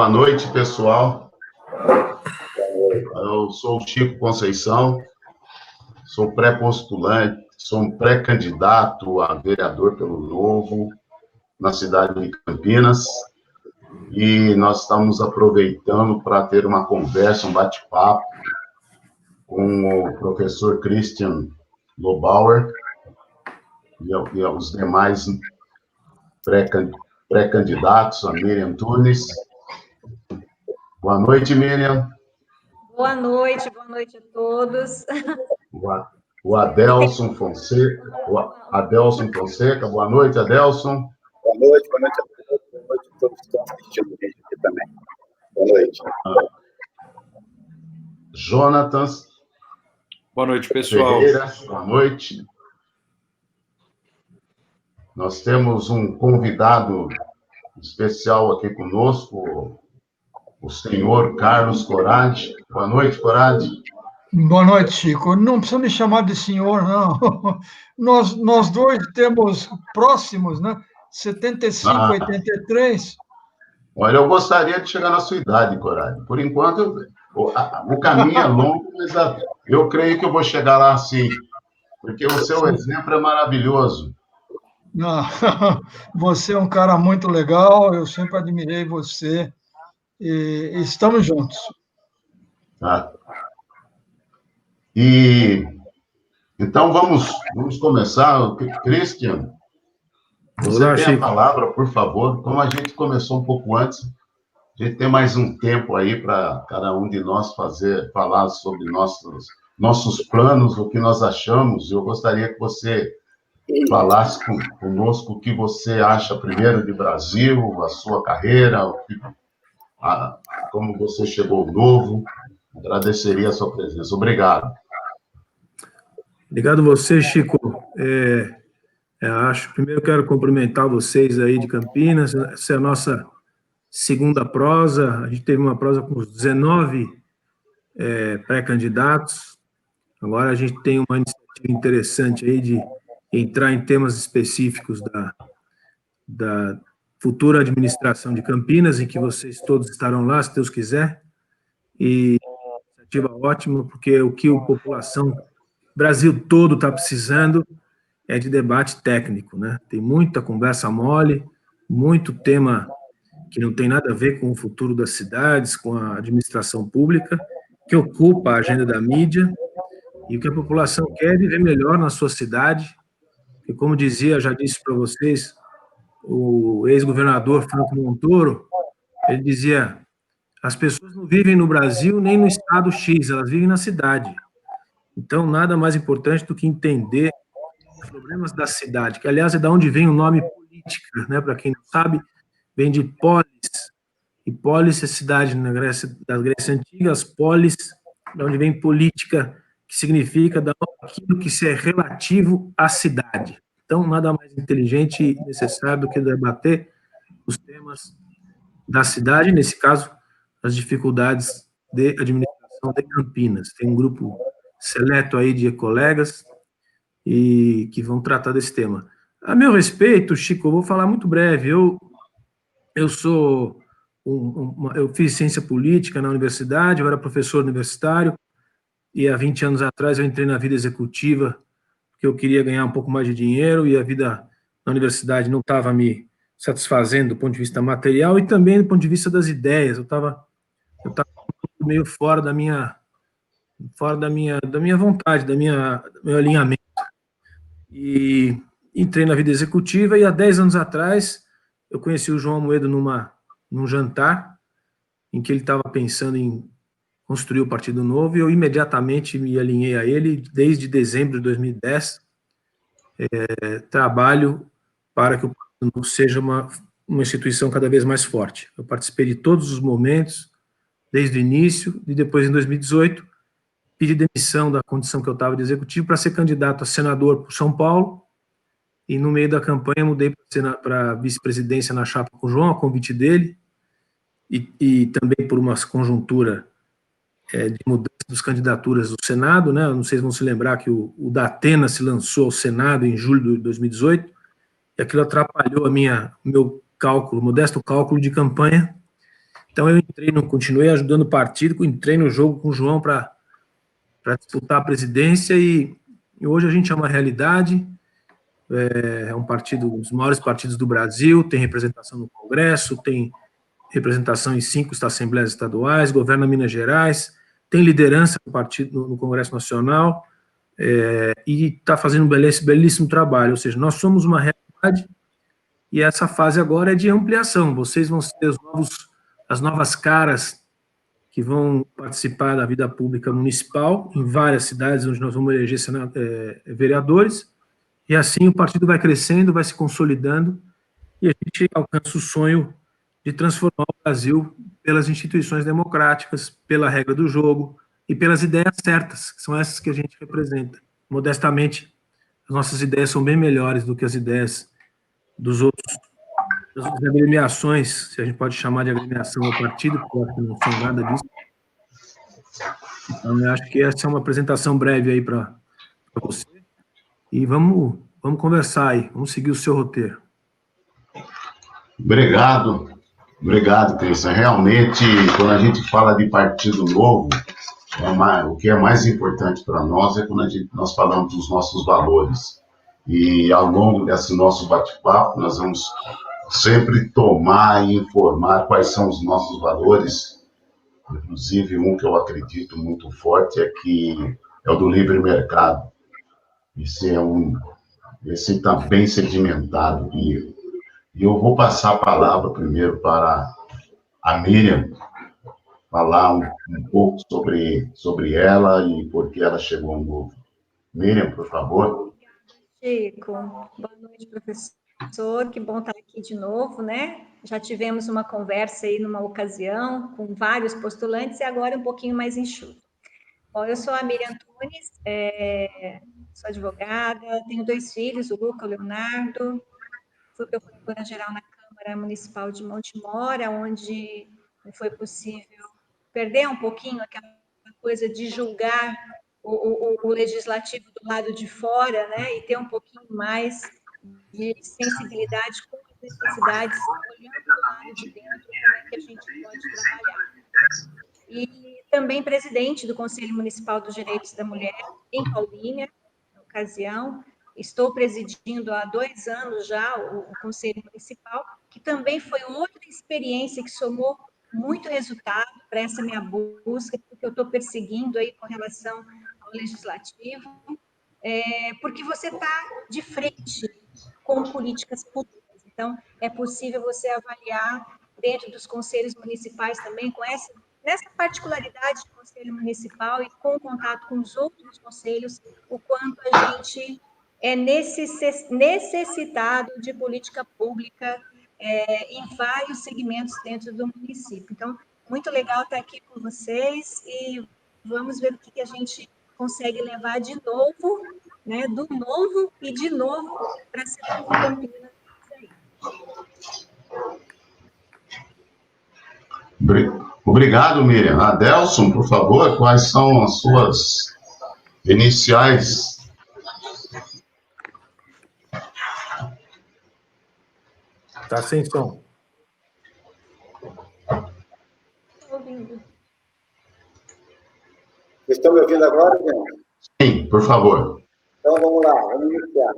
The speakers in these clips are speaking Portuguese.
Boa noite, pessoal. Eu sou o Chico Conceição, sou pré-postulante, sou um pré-candidato a vereador pelo Novo, na cidade de Campinas, e nós estamos aproveitando para ter uma conversa, um bate-papo com o professor Christian Lobauer e os demais pré-candidatos, a Miriam Tunes. Boa noite, Miriam. Boa noite a todos. O Adelson Fonseca. Boa noite, Adelson. Boa noite a todos. Boa noite a todos que estão assistindo o vídeo aqui também. Boa noite. Jonatas. Boa noite, pessoal. Ferreira, boa noite. Nós temos um convidado especial aqui conosco, o senhor Carlos Corade. Boa noite, Corade. Boa noite, Chico. Não precisa me chamar de senhor, não. Nós dois temos próximos, né? 75, 83. Olha, eu gostaria de chegar na sua idade, Corade. Por enquanto, o caminho é longo, mas eu creio que eu vou chegar lá sim, porque o seu exemplo é maravilhoso. Não, você é um cara muito legal, eu sempre admirei você, e estamos juntos. Tá. E então vamos começar. Christian, você tem a palavra, por favor. Como a gente começou um pouco antes, a gente tem mais um tempo aí para cada um de nós falar sobre nossos planos, o que nós achamos. Eu gostaria que você falasse conosco o que você acha primeiro de Brasil, a sua carreira, como você chegou novo. Agradeceria a sua presença. Obrigado. Obrigado a você, Chico. Primeiro quero cumprimentar vocês aí de Campinas. Essa é a nossa segunda prosa. A gente teve uma prosa com 19 pré-candidatos. Agora a gente tem uma iniciativa interessante aí de entrar em temas específicos da futura administração de Campinas, em que vocês todos estarão lá, se Deus quiser. E iniciativa ótima, porque o que a população, Brasil todo está precisando é de debate técnico, né? Tem muita conversa mole, muito tema que não tem nada a ver com o futuro das cidades, com a administração pública, que ocupa a agenda da mídia, e o que a população quer é viver melhor na sua cidade, e como já disse para vocês, o ex-governador Franco Montoro, ele dizia: as pessoas não vivem no Brasil nem no estado X, elas vivem na cidade. Então, nada mais importante do que entender os problemas da cidade, que, aliás, é da onde vem o nome política, né? Para quem não sabe, vem de polis, e polis é cidade da Grécia Antiga, as polis, da onde vem política, que significa aquilo que é relativo à cidade. Então, nada mais inteligente e necessário do que debater os temas da cidade, nesse caso, as dificuldades de administração de Campinas. Tem um grupo seleto aí de colegas e que vão tratar desse tema. A meu respeito, Chico, eu vou falar muito breve. Eu fiz ciência política na universidade, eu era professor universitário, e há 20 anos atrás eu entrei na vida executiva, porque eu queria ganhar um pouco mais de dinheiro, e a vida na universidade não estava me satisfazendo do ponto de vista material e também do ponto de vista das ideias. Eu estava meio fora da minha vontade, do meu alinhamento. E entrei na vida executiva, e há 10 anos atrás eu conheci o João Amoedo num jantar, em que ele estava pensando em construir o Partido Novo, e eu imediatamente me alinhei a ele. Desde dezembro de 2010, trabalho para que o Partido Novo seja uma instituição cada vez mais forte. Eu participei de todos os momentos, desde o início, e depois, em 2018, pedi demissão da condição que eu estava de executivo para ser candidato a senador por São Paulo, e no meio da campanha mudei para vice-presidência na chapa com o João, a convite dele, e também por uma conjuntura de mudança das candidaturas do Senado, né? Não sei se vão se lembrar que o Datena se lançou ao Senado em julho de 2018, e aquilo atrapalhou meu modesto cálculo de campanha, Então eu continuei ajudando o partido, entrei no jogo com o João para disputar a presidência e hoje a gente é uma realidade, é um partido, um dos maiores partidos do Brasil, tem representação no Congresso, tem representação em 5 assembleias estaduais, governa Minas Gerais, tem liderança no partido no Congresso Nacional e está fazendo um belíssimo trabalho, ou seja, nós somos uma realidade e essa fase agora é de ampliação, vocês vão ser as novas caras que vão participar da vida pública municipal em várias cidades onde nós vamos eleger vereadores, e assim o partido vai crescendo, vai se consolidando, e a gente alcança o sonho de transformar o Brasil pelas instituições democráticas, pela regra do jogo e pelas ideias certas, que são essas que a gente representa. Modestamente, as nossas ideias são bem melhores do que as ideias das outras agremiações, se a gente pode chamar de agremiação ao partido, porque eu acho que não são nada disso. Então, eu acho que essa é uma apresentação breve aí para você. E vamos conversar aí, vamos seguir o seu roteiro. Obrigado, Cristian. Realmente, quando a gente fala de partido novo, o que é mais importante para nós é quando nós falamos dos nossos valores. E ao longo desse nosso bate-papo, nós vamos sempre tomar e informar quais são os nossos valores. Inclusive, um que eu acredito muito forte é o do livre mercado. Esse está bem sedimentado. E eu vou passar a palavra primeiro para a Miriam, falar um pouco sobre ela e por que ela chegou ao Novo. Miriam, por favor. Chico, boa noite, professor, que bom estar aqui de novo, né? Já tivemos uma conversa aí numa ocasião com vários postulantes e agora um pouquinho mais enxuto. Bom, eu sou a Miriam Antunes, sou advogada, tenho 2 filhos, o Luca e o Leonardo, fui procuradora-geral na Câmara Municipal de Montemor, onde foi possível perder um pouquinho aquela coisa de julgar o legislativo do lado de fora, né, e ter um pouquinho mais de sensibilidade com as necessidades, olhando do lado de dentro como é que a gente pode trabalhar. E também presidente do Conselho Municipal dos Direitos da Mulher, em Paulínia, na ocasião. Estou presidindo há 2 anos já o Conselho Municipal, que também foi outra experiência que somou muito resultado para essa minha busca, que eu estou perseguindo aí com relação ao legislativo, porque você está de frente com políticas públicas. Então, é possível você avaliar dentro dos conselhos municipais também, nessa particularidade do Conselho Municipal e com o contato com os outros conselhos, o quanto a gente é necessitado de política pública em vários segmentos dentro do município. Então, muito legal estar aqui com vocês e vamos ver o que a gente consegue levar de novo, né, do novo e de novo para a cidade de Campinas. Obrigado, Miriam. Adelson, por favor, quais são as suas iniciais? Está sem som. Estou ouvindo. Vocês estão me ouvindo agora, gente? Sim, por favor. Então, vamos lá, vamos iniciar.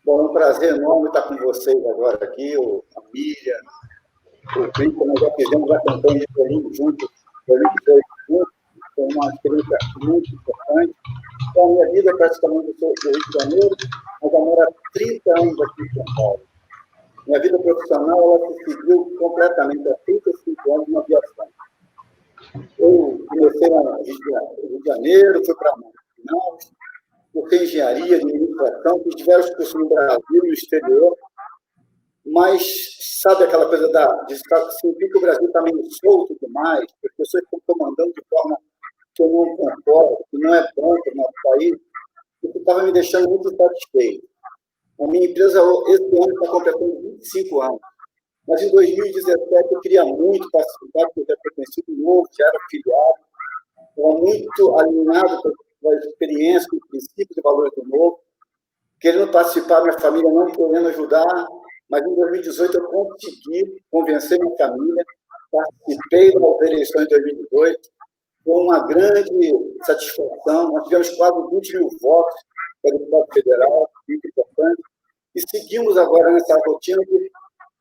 Bom, é um prazer enorme estar com vocês agora aqui, a Miriam, o Cristian, nós já fizemos a campanha de Berlim juntos, Berlim 18 juntos, foi uma experiência muito importante. Então, a minha vida praticamente eu sou do Rio de Janeiro, mas eu moro há 30 anos aqui em São Paulo. Minha vida profissional, ela se seguiu completamente há 35 anos na aviação. Eu comecei no Rio de Janeiro, fui para Manaus, cursei engenharia, administração, fiz diversos cursos no Brasil e no exterior, mas sabe aquela coisa de sentir que o Brasil está meio solto demais, que as pessoas estão comandando de forma que eu não concordo, que não é bom para o nosso país, isso estava me deixando muito insatisfeito. A minha empresa, esse ano, está completando 25 anos. Mas em 2017 eu queria muito participar, porque eu já tinha conhecido novo, já era filiado, estava muito alinhado com a experiência, com os princípios e valores do novo, querendo participar, minha família não querendo ajudar, mas em 2018 eu consegui convencer minha família participei das eleições de 2018, com uma grande satisfação. Nós tivemos quase 20 mil votos para o deputado federal, muito importante, e seguimos agora nessa rotina de,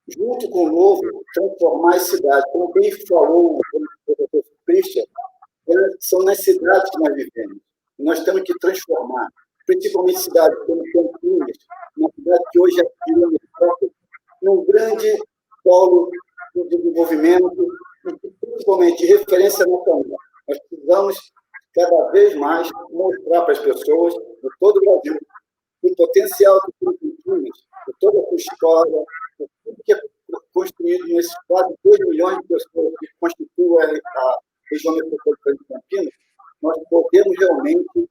junto com o Novo, transformar as cidades. Como bem falou o professor Christian, são nas cidades que nós vivemos. E nós temos que transformar, principalmente cidades como Campinas, uma cidade que hoje é num grande polo de desenvolvimento, principalmente de referência nacional. Nós precisamos, cada vez mais, mostrar para as pessoas de todo o Brasil o potencial do Campinas, de toda a sua história, de tudo que é construído nesses quase 2 milhões de pessoas que constituem a região metropolitana de Campinas. Nós podemos realmente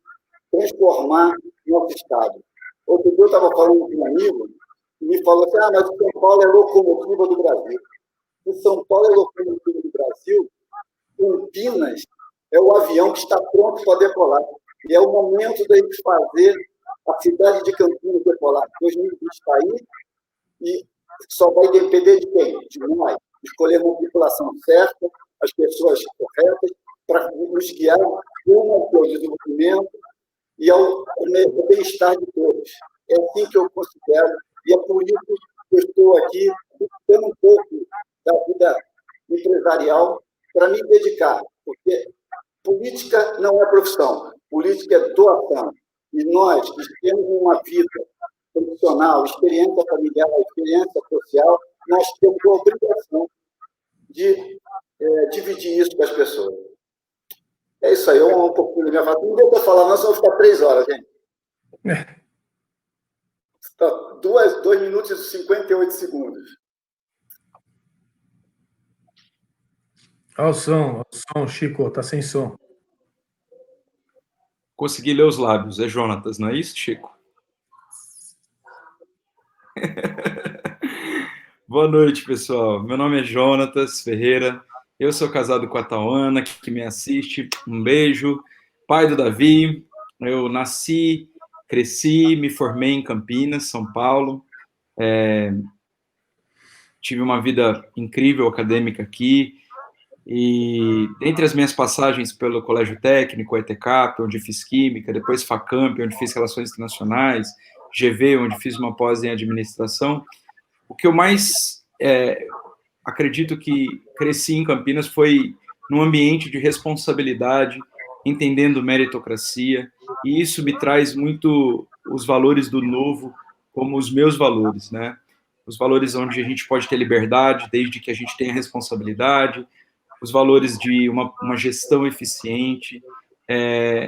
transformar nosso Estado. Outro dia eu estava falando com um amigo e me falou assim, mas São Paulo é locomotiva do Brasil. Se São Paulo é locomotiva do Brasil, Campinas é o avião que está pronto para decolar. E é o momento da gente fazer a cidade de Campinas decolar. 2020 está aí e só vai depender de quem? De nós. Escolher a população certa, as pessoas corretas, para nos guiar rumo ao desenvolvimento e ao bem-estar de todos. É assim que eu considero, e é por isso que eu estou aqui, buscando um pouco da vida empresarial para me dedicar, porque política não é profissão, política é doação. E nós, que temos uma vida profissional, experiência familiar, experiência social, nós temos a obrigação de dividir isso com as pessoas. É isso aí, um pouquinho da minha fala. Não deu para falar, não, só ficar 3 horas, gente. Está 2 minutos e 58 segundos. Olha o som, Chico, tá sem som. Consegui ler os lábios, é Jonatas, não é isso, Chico? Boa noite, pessoal. Meu nome é Jonatas Ferreira, eu sou casado com a Tauana, que me assiste, um beijo. Pai do Davi, eu nasci, cresci, me formei em Campinas, São Paulo, tive uma vida incrível acadêmica aqui, e dentre as minhas passagens pelo Colégio Técnico, ETCAP, onde fiz Química, depois FACAMP, onde fiz Relações Internacionais, GV, onde fiz uma pós em Administração, o que eu mais acredito que cresci em Campinas foi num ambiente de responsabilidade, entendendo meritocracia, e isso me traz muito os valores do Novo como os meus valores, né? Os valores onde a gente pode ter liberdade, desde que a gente tenha responsabilidade, os valores de uma gestão eficiente,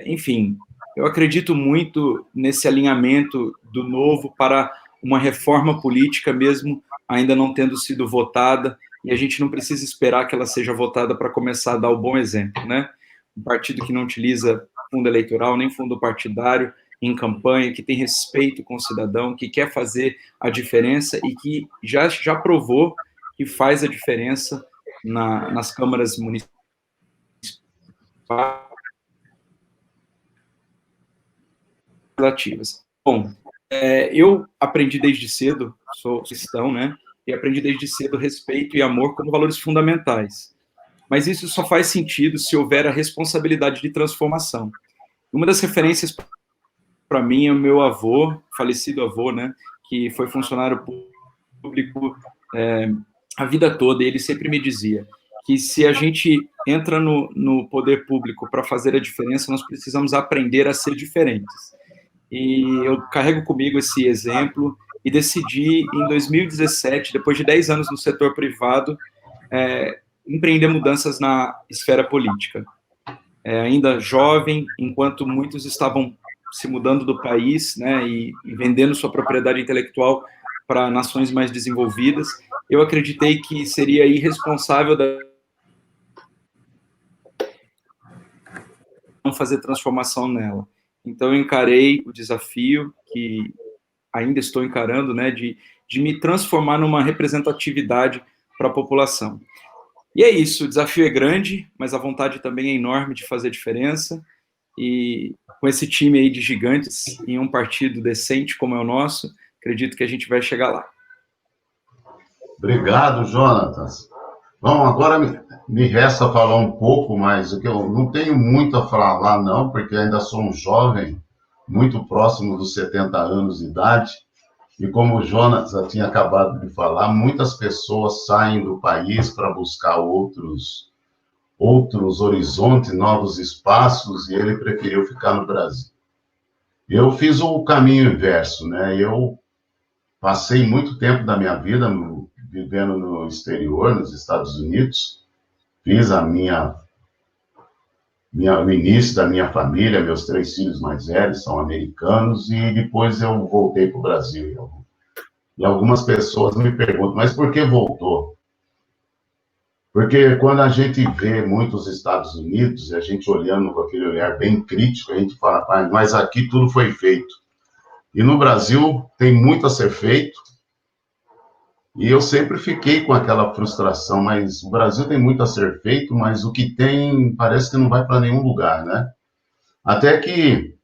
enfim, eu acredito muito nesse alinhamento do Novo para uma reforma política, mesmo ainda não tendo sido votada, e a gente não precisa esperar que ela seja votada para começar a dar o bom exemplo, né? Um partido que não utiliza fundo eleitoral, nem fundo partidário em campanha, que tem respeito com o cidadão, que quer fazer a diferença e que já provou que faz a diferença nas câmaras municipais. Bom, eu aprendi desde cedo, sou cristão, né? E aprendi desde cedo respeito e amor como valores fundamentais. Mas isso só faz sentido se houver a responsabilidade de transformação. Uma das referências para mim é o meu avô, falecido avô, né? Que foi funcionário público a vida toda, e ele sempre me dizia que se a gente entra no poder público para fazer a diferença, nós precisamos aprender a ser diferentes. E eu carrego comigo esse exemplo e decidi, em 2017, depois de 10 anos no setor privado, empreender mudanças na esfera política. Ainda jovem, enquanto muitos estavam se mudando do país, né, e vendendo sua propriedade intelectual para nações mais desenvolvidas, eu acreditei que seria irresponsável não fazer transformação nela. Então, eu encarei o desafio, que ainda estou encarando, né, de me transformar numa representatividade para a população. E é isso, o desafio é grande, mas a vontade também é enorme de fazer diferença, e com esse time aí de gigantes, em um partido decente como é o nosso, acredito que a gente vai chegar lá. Obrigado, Jonatas. Bom, agora me resta falar um pouco, mas o que eu não tenho muito a falar, não, porque ainda sou um jovem, muito próximo dos 70 anos de idade, e como o Jonas já tinha acabado de falar, muitas pessoas saem do país para buscar outros horizontes, novos espaços, e ele preferiu ficar no Brasil. Eu fiz o caminho inverso, né? Eu passei muito tempo da minha vida vivendo no exterior, nos Estados Unidos, fiz o início da minha família, meus 3 filhos mais velhos são americanos, e depois eu voltei para o Brasil. E algumas pessoas me perguntam, mas por que voltou? Porque quando a gente vê muitos Estados Unidos, e a gente olhando com aquele olhar bem crítico, a gente fala, mas aqui tudo foi feito. E no Brasil tem muito a ser feito, e eu sempre fiquei com aquela frustração, mas o Brasil tem muito a ser feito, mas o que tem parece que não vai para nenhum lugar, né? Até que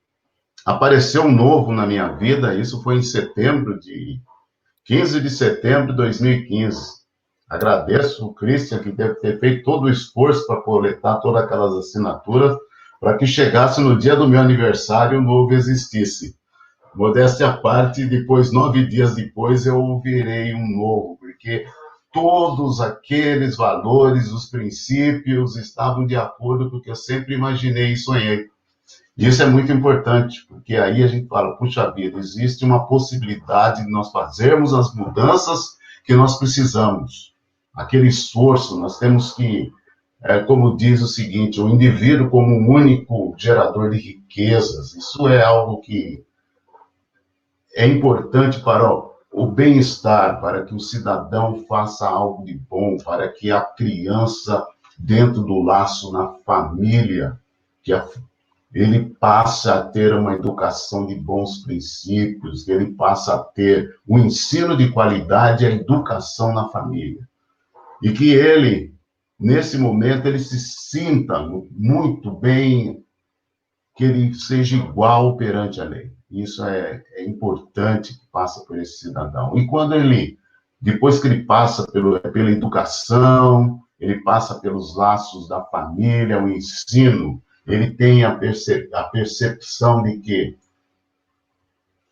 apareceu um novo na minha vida, isso foi em 15 de setembro de 2015. Agradeço o Christian, que deve ter feito todo o esforço para coletar todas aquelas assinaturas, para que chegasse no dia do meu aniversário o novo existisse. Modéstia à parte, depois, 9 dias depois, eu virei um novo, porque todos aqueles valores, os princípios, estavam de acordo com o que eu sempre imaginei e sonhei. E isso é muito importante, porque aí a gente fala, puxa vida, existe uma possibilidade de nós fazermos as mudanças que nós precisamos. Aquele esforço, nós temos que, como diz o seguinte, o indivíduo como um único gerador de riquezas, isso é algo que é importante para o bem-estar, para que o cidadão faça algo de bom, para que a criança, dentro do laço na família, ele passa a ter uma educação de bons princípios, ele passa a ter um ensino de qualidade, a educação na família. E que ele, nesse momento, ele se sinta muito bem, que ele seja igual perante a lei. Isso é importante que passe por esse cidadão. E quando depois que ele passa pela educação, ele passa pelos laços da família, o ensino, ele tem a percepção de que,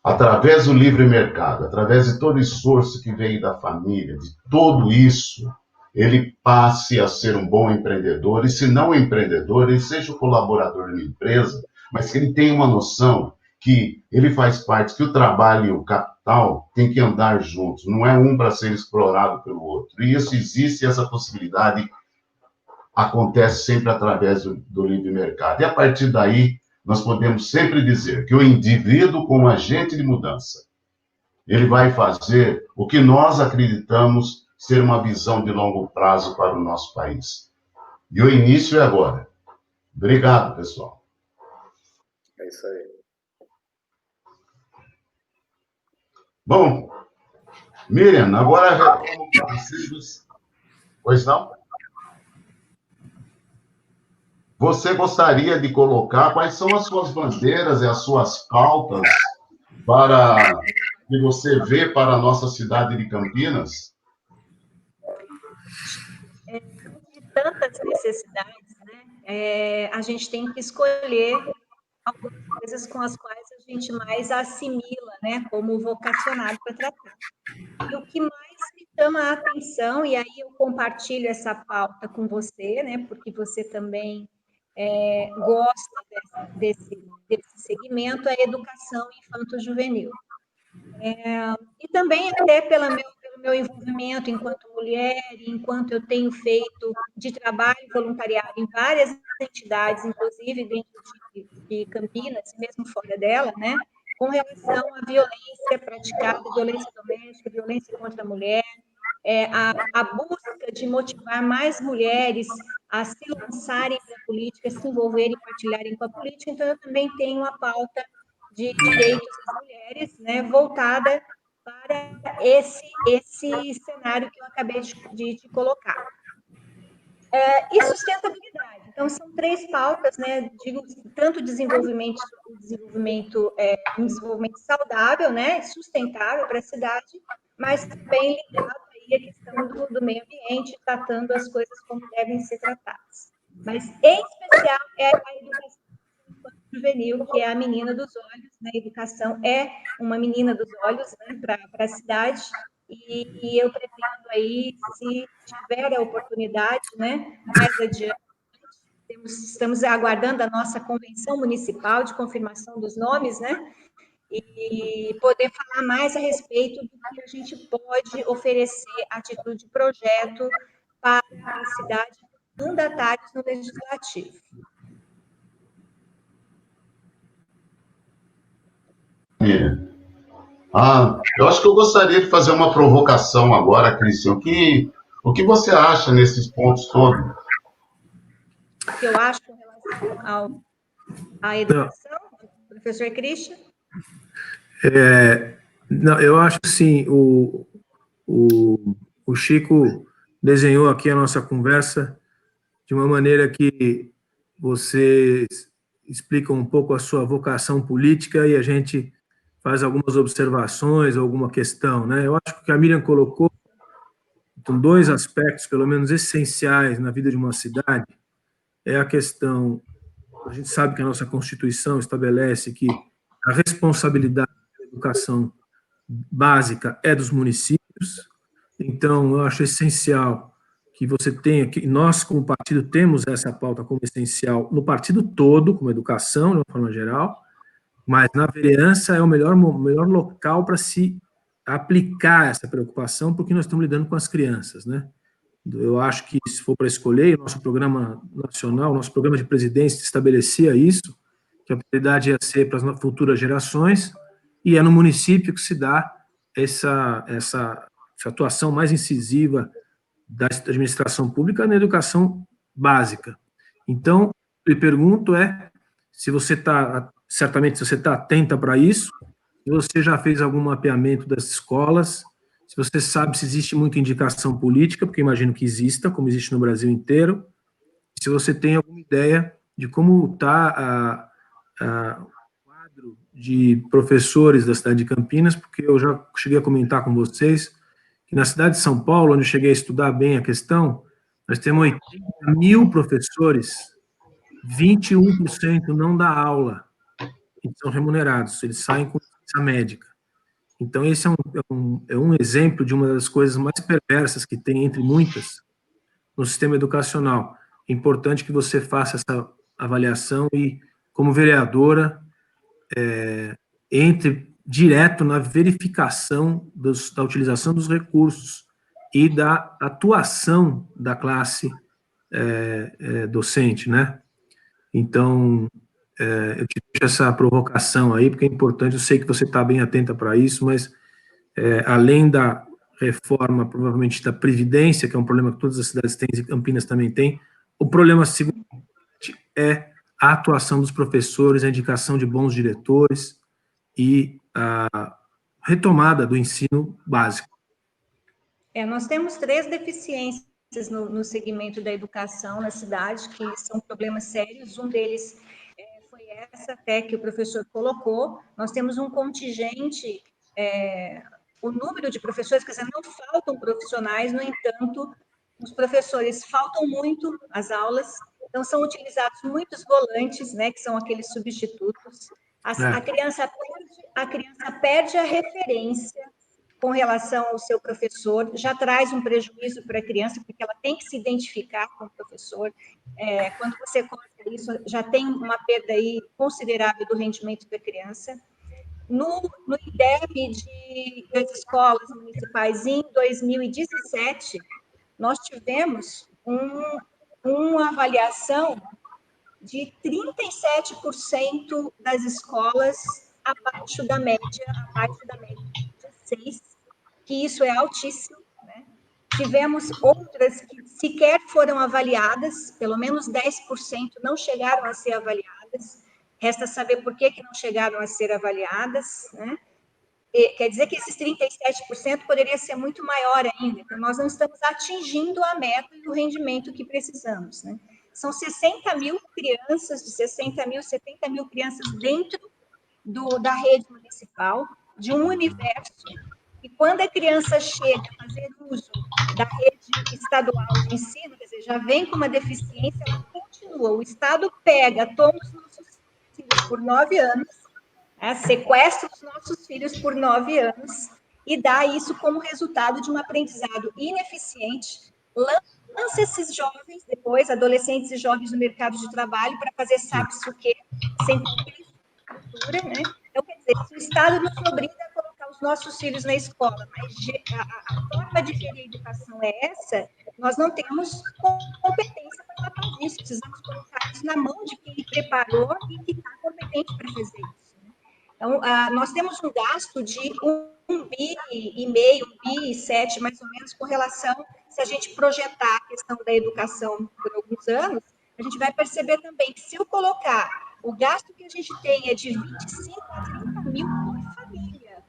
através do livre mercado, através de todo o esforço que veio da família, de tudo isso, ele passe a ser um bom empreendedor, e se não empreendedor, ele seja um colaborador de uma empresa, mas que ele tenha uma noção que ele faz parte, que o trabalho e o capital têm que andar juntos, não é um para ser explorado pelo outro. E isso existe, essa possibilidade acontece sempre através do livre mercado. E a partir daí, nós podemos sempre dizer que o indivíduo, como agente de mudança, ele vai fazer o que nós acreditamos ser uma visão de longo prazo para o nosso país. E o início é agora. Obrigado, pessoal. É isso aí. Bom, Miriam, agora... Pois não? Você gostaria de colocar quais são as suas bandeiras e as suas pautas para que você vê para a nossa cidade de Campinas? De tantas necessidades, né? A gente tem que escolher algumas coisas com as quais a gente mais assimila, né? Como vocacionado para tratar. E o que mais me chama a atenção, e aí eu compartilho essa pauta com você, né? Porque você também gosta desse segmento, é a educação infanto-juvenil. E também até pelo meu envolvimento enquanto mulher, enquanto eu tenho feito de trabalho voluntariado em várias entidades, inclusive dentro de Campinas, mesmo fora dela, né? Com relação à violência praticada, violência doméstica, violência contra a mulher, a busca de motivar mais mulheres a se lançarem na política, se envolverem e partilharem com a política. Então, eu também tenho a pauta de direitos das mulheres, né, voltada para esse cenário que eu acabei de colocar. E sustentabilidade. Então, são 3 pautas, né? Digo, tanto desenvolvimento saudável, né? Sustentável para a cidade, mas também ligado aí à questão cuidando do meio ambiente, tratando as coisas como devem ser tratadas. Mas, em especial, é a educação juvenil, que é a menina dos olhos, né? A educação é uma menina dos olhos, né, para a cidade, e eu pretendo aí, se tiver a oportunidade, né, mais adiante, estamos aguardando a nossa convenção municipal de confirmação dos nomes, né, e poder falar mais a respeito do que a gente pode oferecer a título de projeto para a cidade, mandatários no Legislativo. Eu acho que eu gostaria de fazer uma provocação agora, Cristian. O que você acha nesses pontos todos? O que eu acho com relação à educação, professor Cristian? Não, eu acho assim, o Chico desenhou aqui a nossa conversa de uma maneira que vocês explicam um pouco a sua vocação política e a gente faz algumas observações, alguma questão, né? Eu acho que o que a Miriam colocou são dois aspectos, pelo menos essenciais na vida de uma cidade, é a questão, a gente sabe que a nossa Constituição estabelece que a responsabilidade da educação básica é dos municípios, então eu acho essencial que você tenha, que nós como partido temos essa pauta como essencial no partido todo, como educação, de uma forma geral, mas na vereança é o melhor local para se aplicar essa preocupação, porque nós estamos lidando com as crianças, né? Eu acho que, se for para escolher, o nosso programa nacional, o nosso programa de presidência estabelecia isso, que a prioridade ia ser para as futuras gerações, e é no município que se dá essa atuação mais incisiva da administração pública na educação básica. Então, eu lhe pergunto se você está, certamente, se você está atenta para isso, se você já fez algum mapeamento das escolas, se você sabe se existe muita indicação política, porque imagino que exista, como existe no Brasil inteiro, se você tem alguma ideia de como está o quadro de professores da cidade de Campinas, porque eu já cheguei a comentar com vocês que na cidade de São Paulo, onde eu cheguei a estudar bem a questão, nós temos 80 mil professores, 21% não dá aula, e são remunerados, eles saem com licença médica. Então, esse é um exemplo de uma das coisas mais perversas que tem, entre muitas, no sistema educacional. É importante que você faça essa avaliação e, como vereadora, entre direto na verificação da utilização dos recursos e da atuação da classe docente, né? Então, eu te deixo essa provocação aí, porque é importante, eu sei que você está bem atenta para isso, mas além da reforma, provavelmente, da Previdência, que é um problema que todas as cidades têm e Campinas também tem, o problema seguinte é a atuação dos professores, a indicação de bons diretores e a retomada do ensino básico. Nós temos 3 deficiências no segmento da educação na cidade, que são problemas sérios. Um deles foi essa até que o professor colocou. Nós temos um contingente, o número de professores, quer dizer, não faltam profissionais, no entanto, os professores faltam muito às aulas, então são utilizados muitos volantes, né, que são aqueles substitutos. A criança perde a referência com relação ao seu professor, já traz um prejuízo para a criança, porque ela tem que se identificar com o professor. Quando você corta isso, já tem uma perda aí considerável do rendimento da criança. No IDEB das escolas municipais, em 2017, nós tivemos uma avaliação de 37% das escolas abaixo da média de 6, que isso é altíssimo, né? Tivemos outras que sequer foram avaliadas, pelo menos 10% não chegaram a ser avaliadas. Resta saber por que não chegaram a ser avaliadas, né? Quer dizer que esses 37% poderia ser muito maior ainda, então nós não estamos atingindo a meta e o rendimento que precisamos, né? São 60 mil crianças, de 60 mil, 70 mil crianças dentro da rede municipal, de um universo E quando a criança chega a fazer uso da rede estadual de ensino, quer dizer, já vem com uma deficiência, ela continua. O Estado toma os nossos filhos por 9 anos, sequestra os nossos filhos por 9 anos e dá isso como resultado de um aprendizado ineficiente, lança esses jovens, depois, adolescentes e jovens no mercado de trabalho para fazer sabe-se o quê, sem cultura, né? Então, quer dizer, se o Estado nos obriga a colocar os nossos filhos na escola, mas a forma de gerir a educação é essa, nós não temos competência para tratar disso, precisamos colocar isso na mão de quem preparou e que está competente para fazer isso. Então, nós temos um gasto de 1,5 bi, 7, mais ou menos, com relação, se a gente projetar a questão da educação por alguns anos, a gente vai perceber também que se eu colocar o gasto que a gente tem é de 25 a 30 mil por família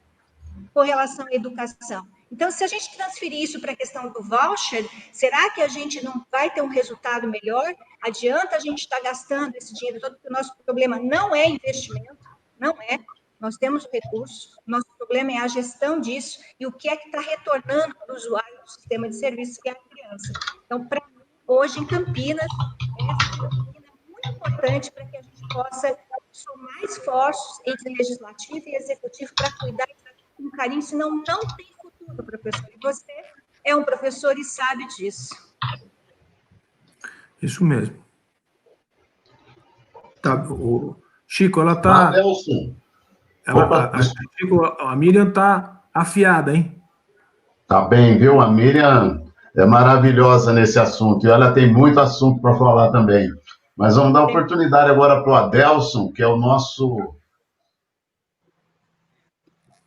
com relação à educação. Então, se a gente transferir isso para a questão do voucher, será que a gente não vai ter um resultado melhor? Adianta a gente estar gastando esse dinheiro todo, porque o nosso problema não é investimento, não é. Nós temos recursos, nosso problema é a gestão disso e o que é que está retornando para o usuário do sistema de serviços, que é a criança. Então, para mim, hoje em Campinas, essa é uma menina muito importante para que a gente possa somar esforços entre legislativo e executivo para cuidar e tratar com carinho, senão não tem futuro, professor. E você é um professor e sabe disso. Isso mesmo. Tá, Chico, ela está... Nelson. Chico, a Miriam está afiada, hein? Tá bem, viu? A Miriam é maravilhosa nesse assunto e ela tem muito assunto para falar também. Mas vamos dar oportunidade agora para o Adelson, que é o nosso...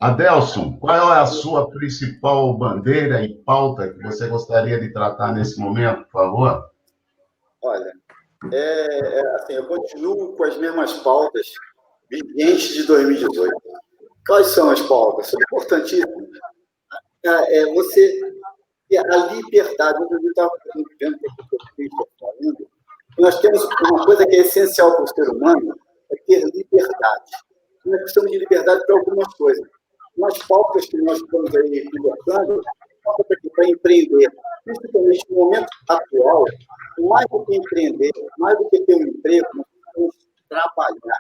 Adelson, qual é a sua principal bandeira e pauta que você gostaria de tratar nesse momento, por favor? Olha, assim, eu continuo com as mesmas pautas vigentes de 2018. Quais são as pautas? São importantíssimas. A liberdade, eu estava vendo que eu estou falando, nós temos uma coisa que é essencial para o ser humano, é ter liberdade. Nós precisamos de liberdade para algumas coisas. Nas pautas que nós estamos aí conversando, para empreender, principalmente no momento atual, mais do que empreender, mais do que ter um emprego, nós precisamos trabalhar.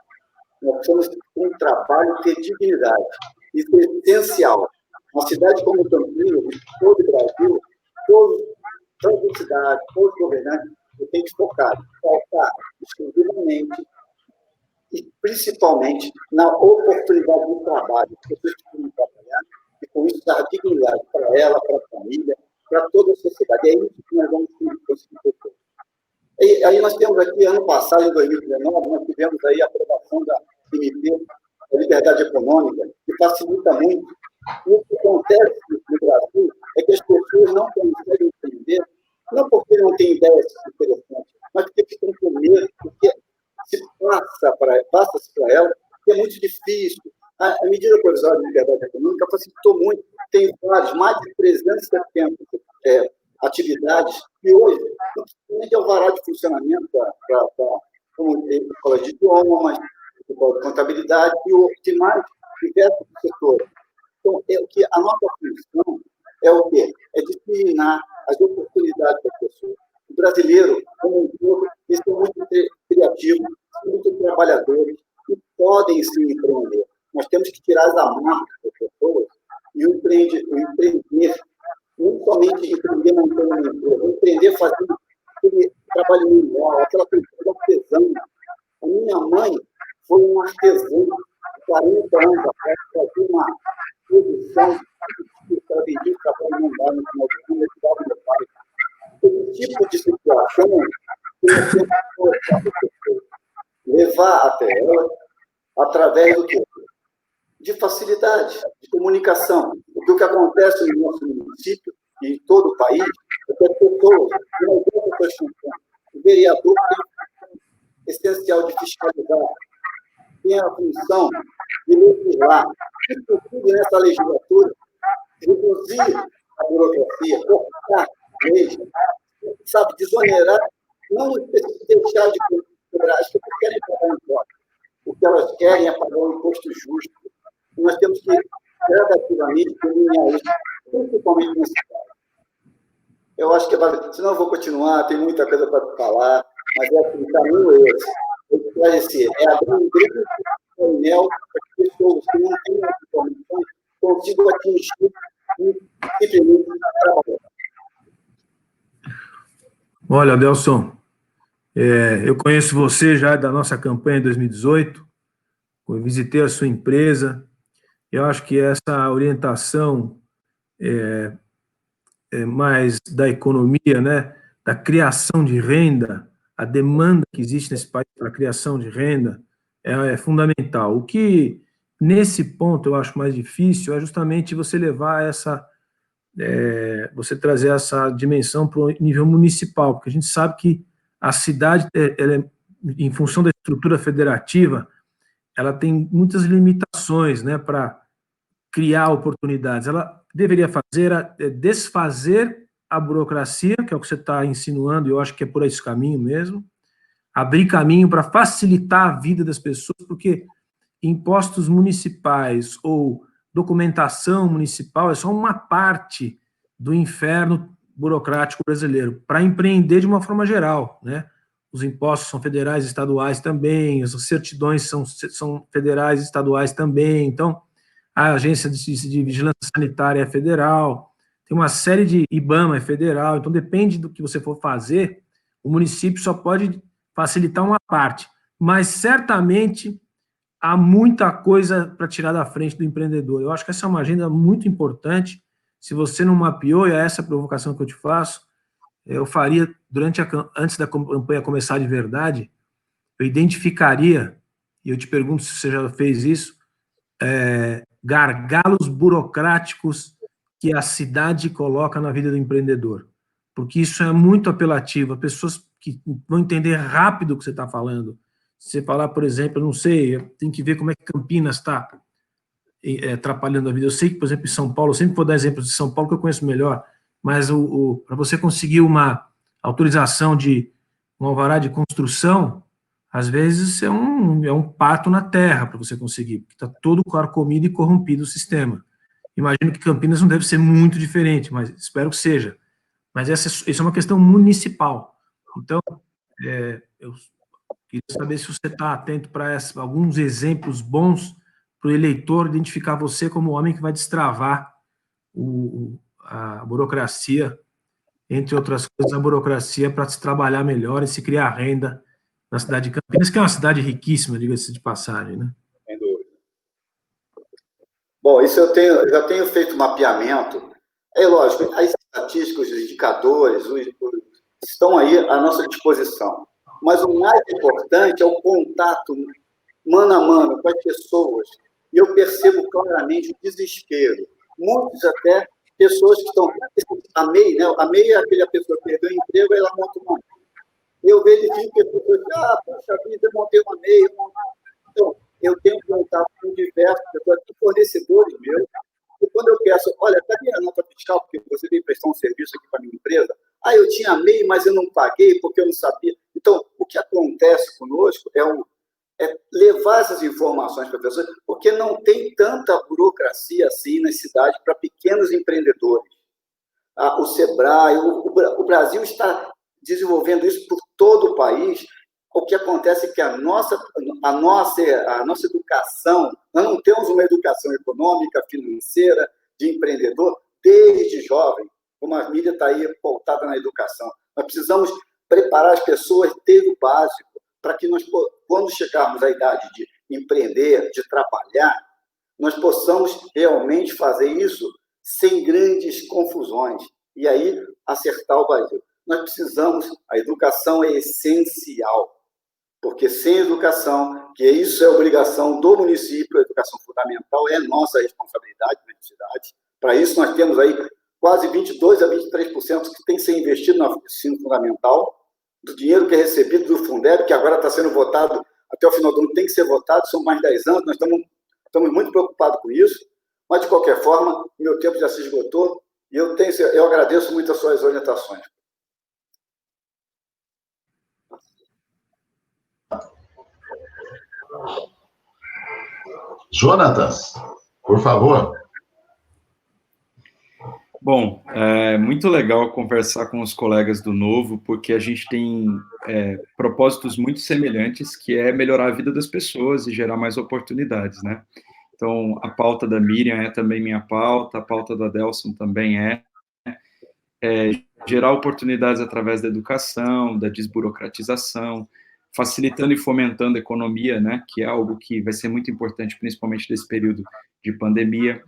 Nós precisamos ter um trabalho, ter dignidade. Isso é essencial. Uma cidade como Campinas, todo o Brasil, todas as cidades, todos os governantes, têm que focar exclusivamente e principalmente na oportunidade do trabalho. As pessoas precisam trabalhar e, com isso, dar dignidade para ela, para a família, para toda a sociedade. É isso que nós vamos conseguir ter. E aí nós temos aqui, ano passado, em 2019, nós tivemos aí a aprovação da MP, a liberdade econômica, que facilita muito. E o que acontece no Brasil é que as pessoas não conseguem entender, não porque não têm ideias interessantes, mas porque ficam com medo, porque se passa-se para ela que é muito difícil. A medida provisória de liberdade econômica facilitou muito. Tem mais de 370 atividades que hoje não tem alvará de funcionamento como escola de idiomas, escola de contabilidade e o que mais diversos setores. Então, a nossa função é o quê? É disciplinar as oportunidades das pessoas. O brasileiro, como um todo, eles são muito criativos, são muito trabalhadores e podem se empreender. Nós temos que tirar as amarras das pessoas e o empreender, não somente empreender montando uma empresa, empreender fazendo aquele trabalho melhor, aquela pessoa artesana. A minha mãe foi uma artesã, 40 anos atrás, fazia uma produção que ela vendia trabalho mandado no final do ano, ajudava meu pai. Esse tipo de situação que nós temos que levar até ela através do quê? De facilidade, de comunicação. Porque o que acontece no nosso município e em todo o país é que as pessoas não têm essas funções. O vereador tem a função essencial de fiscalizar, tem a função de legislar, inclusive nessa legislatura, reduzir a burocracia, cortar leis, sabe, desonerar, não deixar de cobrar. As pessoas querem pagar imposto. O que elas querem é pagar um imposto justo. Nós temos que gradativamente diminuir isso, principalmente na cidade. Eu acho que senão eu vou continuar, tem muita coisa para falar, mas é assim, o caminho é esse. É abrir um grande painel para que pessoas que não têm informações consigam atingir simplesmente trabalho. Olha, Adelson, eu conheço você já da nossa campanha em 2018, eu visitei a sua empresa, eu acho que essa orientação mais da economia, né, da criação de renda, a demanda que existe nesse país para a criação de renda é fundamental. O que, nesse ponto, eu acho mais difícil é justamente você levar você trazer essa dimensão para o nível municipal, porque a gente sabe que a cidade, em função da estrutura federativa, ela tem muitas limitações, né, para criar oportunidades. Ela deveria desfazer a burocracia, que é o que você está insinuando, e eu acho que é por esse caminho mesmo, abrir caminho para facilitar a vida das pessoas, porque impostos municipais ou documentação municipal é só uma parte do inferno burocrático brasileiro, para empreender de uma forma geral, né? Os impostos são federais e estaduais também, as certidões são federais e estaduais também, então a agência de vigilância sanitária é federal, tem uma série de IBAMA é federal, então depende do que você for fazer, o município só pode facilitar uma parte, mas certamente há muita coisa para tirar da frente do empreendedor. Eu acho que essa é uma agenda muito importante. Se você não mapeou, e é essa a provocação que eu te faço, eu faria, antes da campanha começar de verdade, eu identificaria, e eu te pergunto se você já fez isso, gargalos burocráticos que a cidade coloca na vida do empreendedor. Porque isso é muito apelativo. Pessoas que vão entender rápido o que você está falando. Se você falar, por exemplo, eu não sei, tem que ver como é que Campinas está atrapalhando a vida. Eu sei que, por exemplo, em São Paulo, eu sempre vou dar exemplos de São Paulo que eu conheço melhor, mas para você conseguir uma autorização de um alvará de construção, às vezes é um pato na terra para você conseguir, porque está todo carcomido e corrompido o sistema. Imagino que Campinas não deve ser muito diferente, mas espero que seja. Mas essa é uma questão municipal. Então, eu queria saber se você está atento para alguns exemplos bons para o eleitor identificar você como o homem que vai destravar a burocracia, entre outras coisas, a burocracia para se trabalhar melhor e se criar renda na cidade de Campinas, que é uma cidade riquíssima, diga-se de passagem, né? Sem dúvida. Bom, isso eu já tenho feito mapeamento. É lógico, as estatísticas, os indicadores, estão aí à nossa disposição. Mas o mais importante é o contato mano a mano com as pessoas. E eu percebo claramente o desespero. Muitos até, pessoas que estão... A MEI, né? A MEI é aquela pessoa que perdeu o emprego e ela monta uma MEI. Eu verifico que as pessoas dizem, poxa vida, eu montei uma MEI. Então, eu tenho contato com diversas pessoas, fornecedores meus, e quando eu peço, olha, cadê a nota fiscal, porque você veio prestar um serviço aqui para a minha empresa? Eu tinha MEI, mas eu não paguei porque eu não sabia. Então, o que acontece conosco é levar essas informações para as pessoas, porque não tem tanta burocracia assim na cidade para pequenos empreendedores. O Sebrae, o Brasil está desenvolvendo isso por todo o país. O que acontece é que a nossa educação, nós não temos uma educação econômica, financeira, de empreendedor, desde jovem, como a mídia está aí pautada na educação. Nós precisamos preparar as pessoas desde o básico, para que nós, quando chegarmos à idade de empreender, de trabalhar, nós possamos realmente fazer isso sem grandes confusões, e aí acertar o Brasil. Nós precisamos, a educação é essencial, porque sem educação, que isso é obrigação do município, a educação fundamental é nossa responsabilidade na cidade. Para isso, nós temos aí quase 22% a 23% que tem que ser investido no ensino fundamental, do dinheiro que é recebido do Fundeb, que agora está sendo votado, até o final do ano tem que ser votado, são mais 10 anos, nós estamos muito preocupados com isso, mas, de qualquer forma, meu tempo já se esgotou, e eu agradeço muito as suas orientações. Jonatas, por favor. Bom, é muito legal conversar com os colegas do Novo, porque a gente tem propósitos muito semelhantes, que é melhorar a vida das pessoas e gerar mais oportunidades, né? Então, a pauta da Miriam é também minha pauta, a pauta da Delson também gerar oportunidades através da educação, da desburocratização, facilitando e fomentando a economia, né, que é algo que vai ser muito importante, principalmente nesse período de pandemia.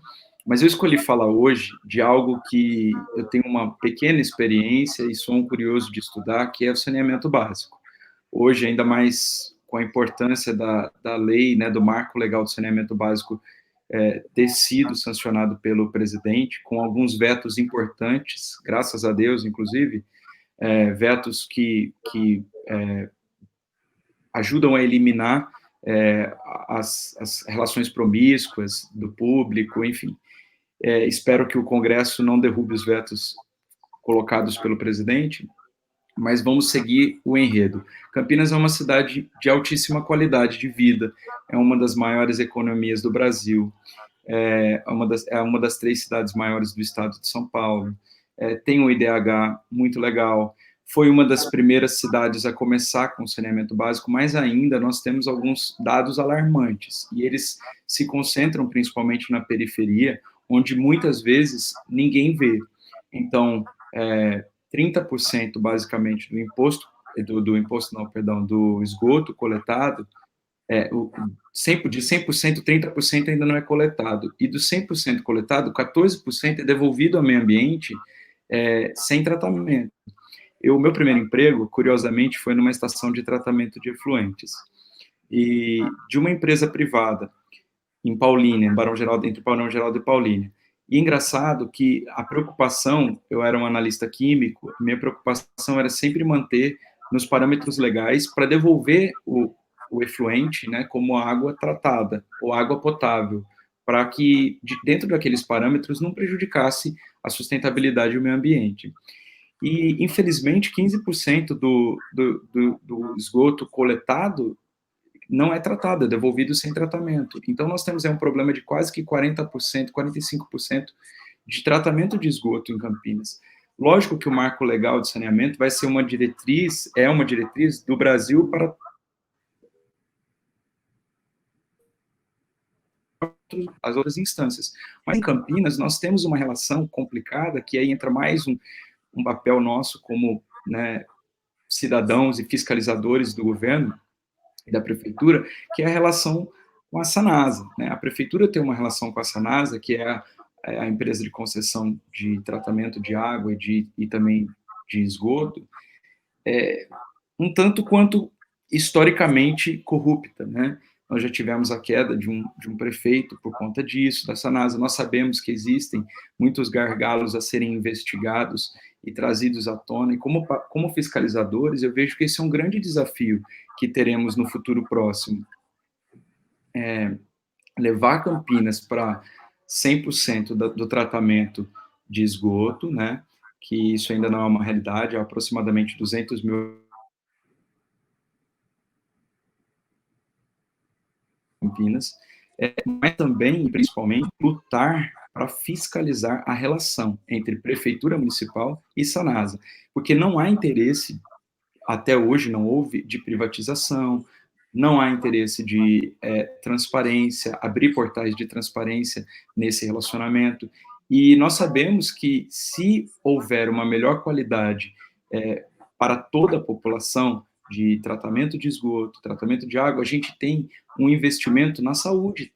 Mas eu escolhi falar hoje de algo que eu tenho uma pequena experiência e sou um curioso de estudar, que é o saneamento básico. Hoje, ainda mais com a importância da lei, né, do marco legal do saneamento básico ter sido sancionado pelo presidente, com alguns vetos importantes, graças a Deus, inclusive, vetos que ajudam a eliminar as relações promíscuas do público, enfim. Espero que o Congresso não derrube os vetos colocados pelo presidente, mas vamos seguir o enredo. Campinas é uma cidade de altíssima qualidade de vida, é uma das maiores economias do Brasil, é uma das 3 cidades maiores do estado de São Paulo, tem um IDH muito legal, foi uma das primeiras cidades a começar com saneamento básico, mas ainda nós temos alguns dados alarmantes, e eles se concentram principalmente na periferia, onde muitas vezes ninguém vê. Então, 30% basicamente do imposto, do esgoto coletado, de 100%, 30% ainda não é coletado. E do 100% coletado, 14% é devolvido ao meio ambiente sem tratamento. O meu primeiro emprego, curiosamente, foi numa estação de tratamento de efluentes. E de uma empresa privada, em Paulínia, entre Barão Geraldo e Paulínia. E engraçado que a preocupação, eu era um analista químico, minha preocupação era sempre manter nos parâmetros legais para devolver o efluente, né, como água tratada, ou água potável, para que, dentro daqueles parâmetros, não prejudicasse a sustentabilidade do meio ambiente. E, infelizmente, 15% do esgoto coletado não é tratado, é devolvido sem tratamento. Então, nós temos um problema de quase que 40%, 45% de tratamento de esgoto em Campinas. Lógico que o marco legal de saneamento vai ser uma diretriz do Brasil para as outras instâncias. Mas em Campinas, nós temos uma relação complicada, que aí entra mais um papel nosso como, né, cidadãos e fiscalizadores do governo e da prefeitura, que é a relação com a Sanasa, né? A prefeitura tem uma relação com a Sanasa, que é a empresa de concessão de tratamento de água e também de esgoto, um tanto quanto historicamente corrupta, né? Nós já tivemos a queda de um prefeito por conta disso, da Sanasa. Nós sabemos que existem muitos gargalos a serem investigados e trazidos à tona, e como fiscalizadores, eu vejo que esse é um grande desafio que teremos no futuro próximo. Levar Campinas para 100% do tratamento de esgoto, né, que isso ainda não é uma realidade, há aproximadamente 200 mil Campinas, mas também, e principalmente, lutar para fiscalizar a relação entre prefeitura municipal e Sanasa, porque não há interesse, até hoje não houve, de privatização, não há interesse de transparência, abrir portais de transparência nesse relacionamento, e nós sabemos que se houver uma melhor qualidade para toda a população, de tratamento de esgoto, tratamento de água, a gente tem um investimento na saúde.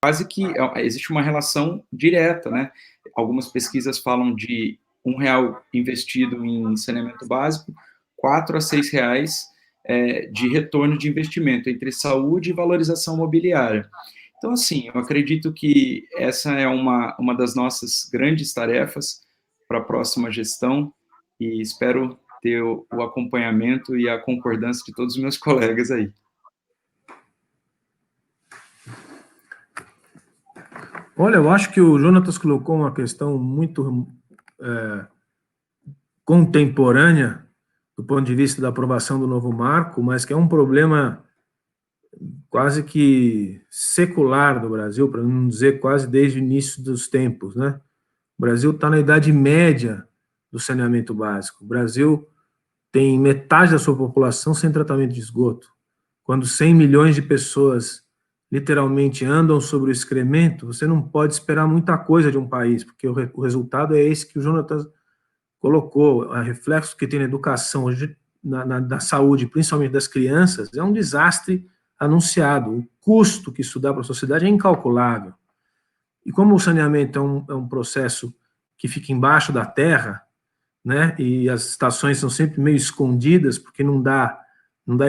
Quase que existe uma relação direta, né? Algumas pesquisas falam de R$1 investido em saneamento básico, R$4 a R$6 de retorno de investimento entre saúde e valorização mobiliária. Então, assim, eu acredito que essa é uma das nossas grandes tarefas para a próxima gestão e espero ter o acompanhamento e a concordância de todos os meus colegas aí. Olha, eu acho que o Jonatas colocou uma questão muito contemporânea do ponto de vista da aprovação do novo marco, mas que é um problema quase que secular do Brasil, para não dizer quase desde o início dos tempos, né? O Brasil está na idade média do saneamento básico. O Brasil tem metade da sua população sem tratamento de esgoto. Quando 100 milhões de pessoas literalmente andam sobre o excremento, você não pode esperar muita coisa de um país, porque o resultado é esse que o Jonathan colocou, o reflexo que tem na educação, hoje, na saúde, principalmente das crianças, é um desastre anunciado. O custo que isso dá para a sociedade é incalculável. E como o saneamento é um processo que fica embaixo da terra, né, e as estações são sempre meio escondidas, porque não dá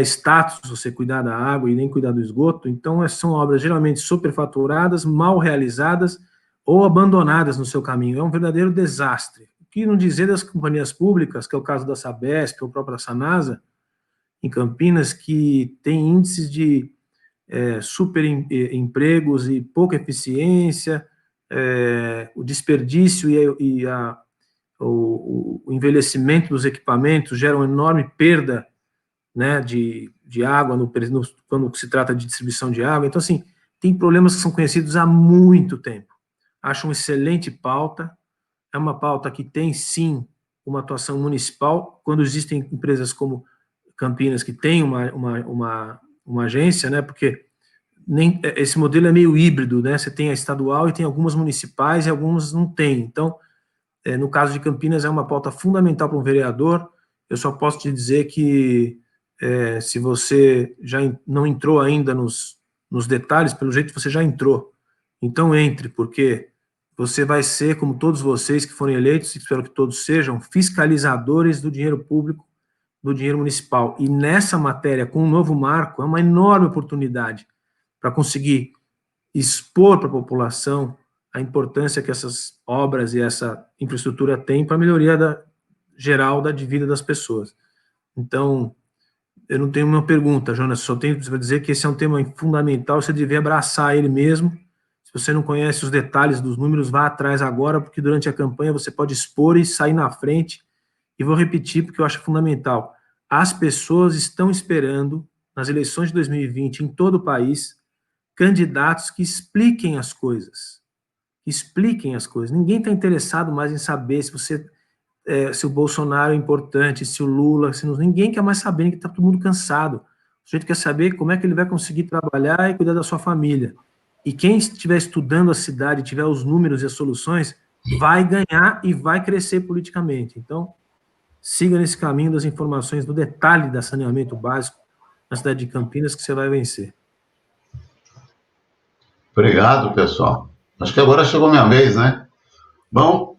status você cuidar da água e nem cuidar do esgoto, então são obras geralmente superfaturadas, mal realizadas ou abandonadas no seu caminho. É um verdadeiro desastre. O que não dizer das companhias públicas, que é o caso da Sabesp, ou própria Sanasa, em Campinas, que tem índices de superempregos e pouca eficiência, o desperdício o envelhecimento dos equipamentos gera uma enorme perda, né, de água quando se trata de distribuição de água. Então, assim, tem problemas que são conhecidos há muito tempo. Acho uma excelente pauta, é uma pauta que tem, sim, uma atuação municipal, quando existem empresas como Campinas, que tem uma agência, né, porque esse modelo é meio híbrido, né, você tem a estadual e tem algumas municipais e algumas não tem. Então, no caso de Campinas, é uma pauta fundamental para um vereador. Eu só posso te dizer que, se você já não entrou ainda nos detalhes, pelo jeito você já entrou. Então, entre, porque você vai ser, como todos vocês que forem eleitos, espero que todos sejam, fiscalizadores do dinheiro público, do dinheiro municipal. E nessa matéria, com o novo marco, é uma enorme oportunidade para conseguir expor para a população a importância que essas obras e essa infraestrutura têm para a melhoria geral da vida das pessoas. Então, eu não tenho uma pergunta, Jonas, só tenho para dizer que esse é um tema fundamental, você deve abraçar ele mesmo. Se você não conhece os detalhes dos números, vá atrás agora, porque durante a campanha você pode expor e sair na frente. E vou repetir, porque eu acho fundamental. As pessoas estão esperando, nas eleições de 2020, em todo o país, candidatos que expliquem as coisas. Ninguém está interessado mais em saber se o Bolsonaro é importante, se o Lula, ninguém quer mais saber, que está todo mundo cansado. O sujeito quer saber como é que ele vai conseguir trabalhar e cuidar da sua família. E quem estiver estudando a cidade, tiver os números e as soluções, vai ganhar e vai crescer politicamente. Então, siga nesse caminho das informações, do detalhe da saneamento básico na cidade de Campinas, que você vai vencer. Obrigado, pessoal. Acho que agora chegou minha vez, né? Bom,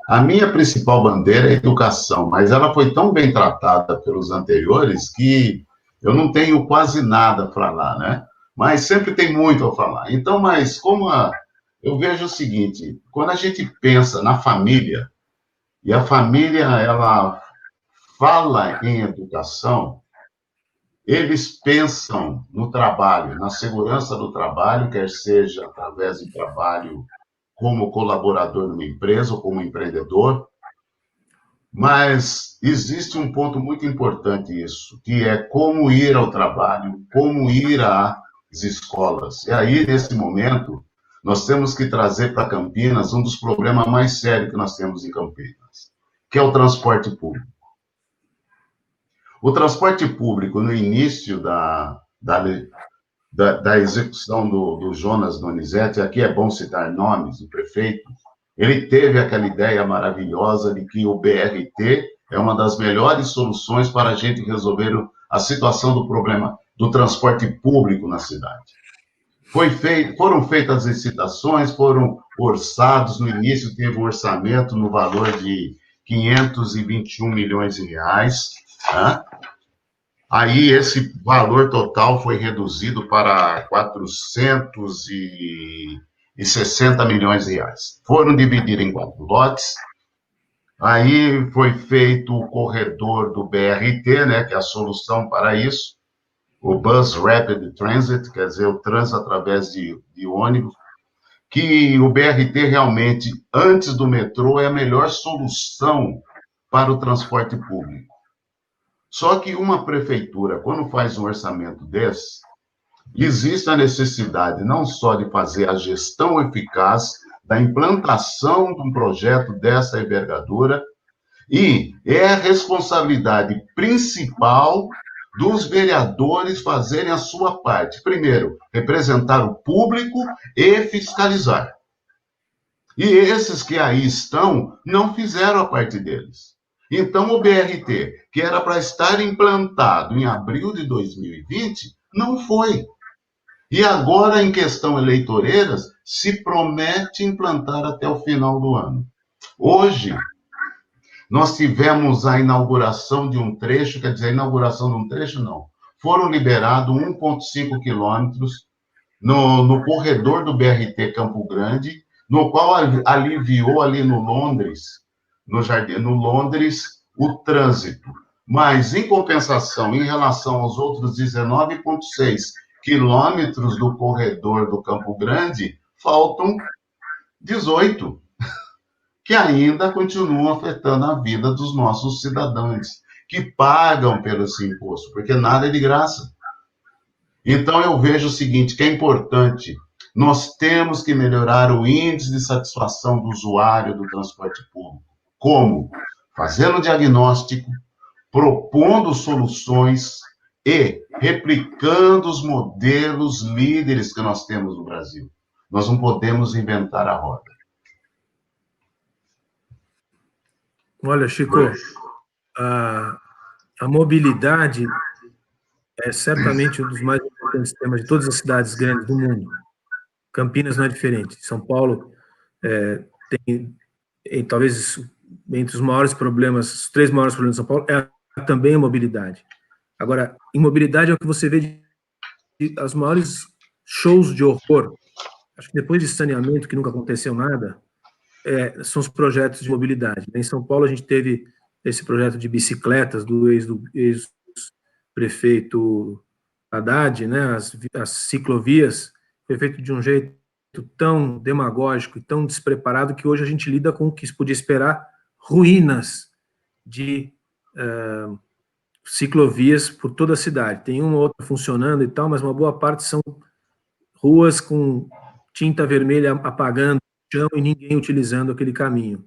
a minha principal bandeira é a educação, mas ela foi tão bem tratada pelos anteriores que eu não tenho quase nada para falar, né? Mas sempre tem muito a falar. Então, eu vejo o seguinte, quando a gente pensa na família, e a família, ela fala em educação, eles pensam no trabalho, na segurança do trabalho, quer seja através de trabalho como colaborador numa empresa ou como empreendedor, mas existe um ponto muito importante isso, que é como ir ao trabalho, como ir às escolas. E aí, nesse momento, nós temos que trazer para Campinas um dos problemas mais sérios que nós temos em Campinas, que é o transporte público. O transporte público, no início da execução do Jonas Donizete, aqui é bom citar nomes, o prefeito, ele teve aquela ideia maravilhosa de que o BRT é uma das melhores soluções para a gente resolver a situação do problema do transporte público na cidade. Foram feitas as licitações, foram orçados, no início teve um orçamento no valor de 521 milhões de reais, né? Aí esse valor total foi reduzido para 460 milhões de reais. Foram divididos em 4 lotes. Aí foi feito o corredor do BRT, né, que é a solução para isso, o Bus Rapid Transit, quer dizer, o trânsito através de ônibus, que o BRT realmente, antes do metrô, é a melhor solução para o transporte público. Só que uma prefeitura, quando faz um orçamento desse, existe a necessidade não só de fazer a gestão eficaz, da implantação de um projeto dessa envergadura, e é a responsabilidade principal dos vereadores fazerem a sua parte. Primeiro, representar o público e fiscalizar. E esses que aí estão não fizeram a parte deles. Então, o BRT, que era para estar implantado em abril de 2020, não foi. E agora, em questão eleitoreiras, se promete implantar até o final do ano. Hoje, nós tivemos a inauguração de um trecho, quer dizer, a inauguração de um trecho, não. Foram liberados 1,5 quilômetros no corredor do BRT Campo Grande, no qual aliviou ali no Londres, no Londres, o trânsito. Mas, em compensação, em relação aos outros 19,6 quilômetros do corredor do Campo Grande, faltam 18, que ainda continuam afetando a vida dos nossos cidadãos, que pagam pelo esse imposto, porque nada é de graça. Então, eu vejo o seguinte, que é importante, nós temos que melhorar o índice de satisfação do usuário do transporte público. Como? Fazendo diagnóstico, propondo soluções e replicando os modelos líderes que nós temos no Brasil. Nós não podemos inventar a roda. Olha, Chico, a mobilidade é certamente um dos mais importantes temas de todas as cidades grandes do mundo. Campinas não é diferente. São Paulo tem, talvez, entre os maiores problemas, os 3 maiores problemas de São Paulo, é também a mobilidade. Agora, em mobilidade é o que você vê de as maiores shows de horror. Acho que depois de saneamento, que nunca aconteceu nada, são os projetos de mobilidade. Em São Paulo, a gente teve esse projeto de bicicletas do ex-prefeito Haddad, né, as ciclovias, foi feito de um jeito tão demagógico e tão despreparado que hoje a gente lida com o que se podia esperar, ruínas de ciclovias por toda a cidade. Tem uma ou outra funcionando e tal, mas uma boa parte são ruas com tinta vermelha apagando o chão e ninguém utilizando aquele caminho.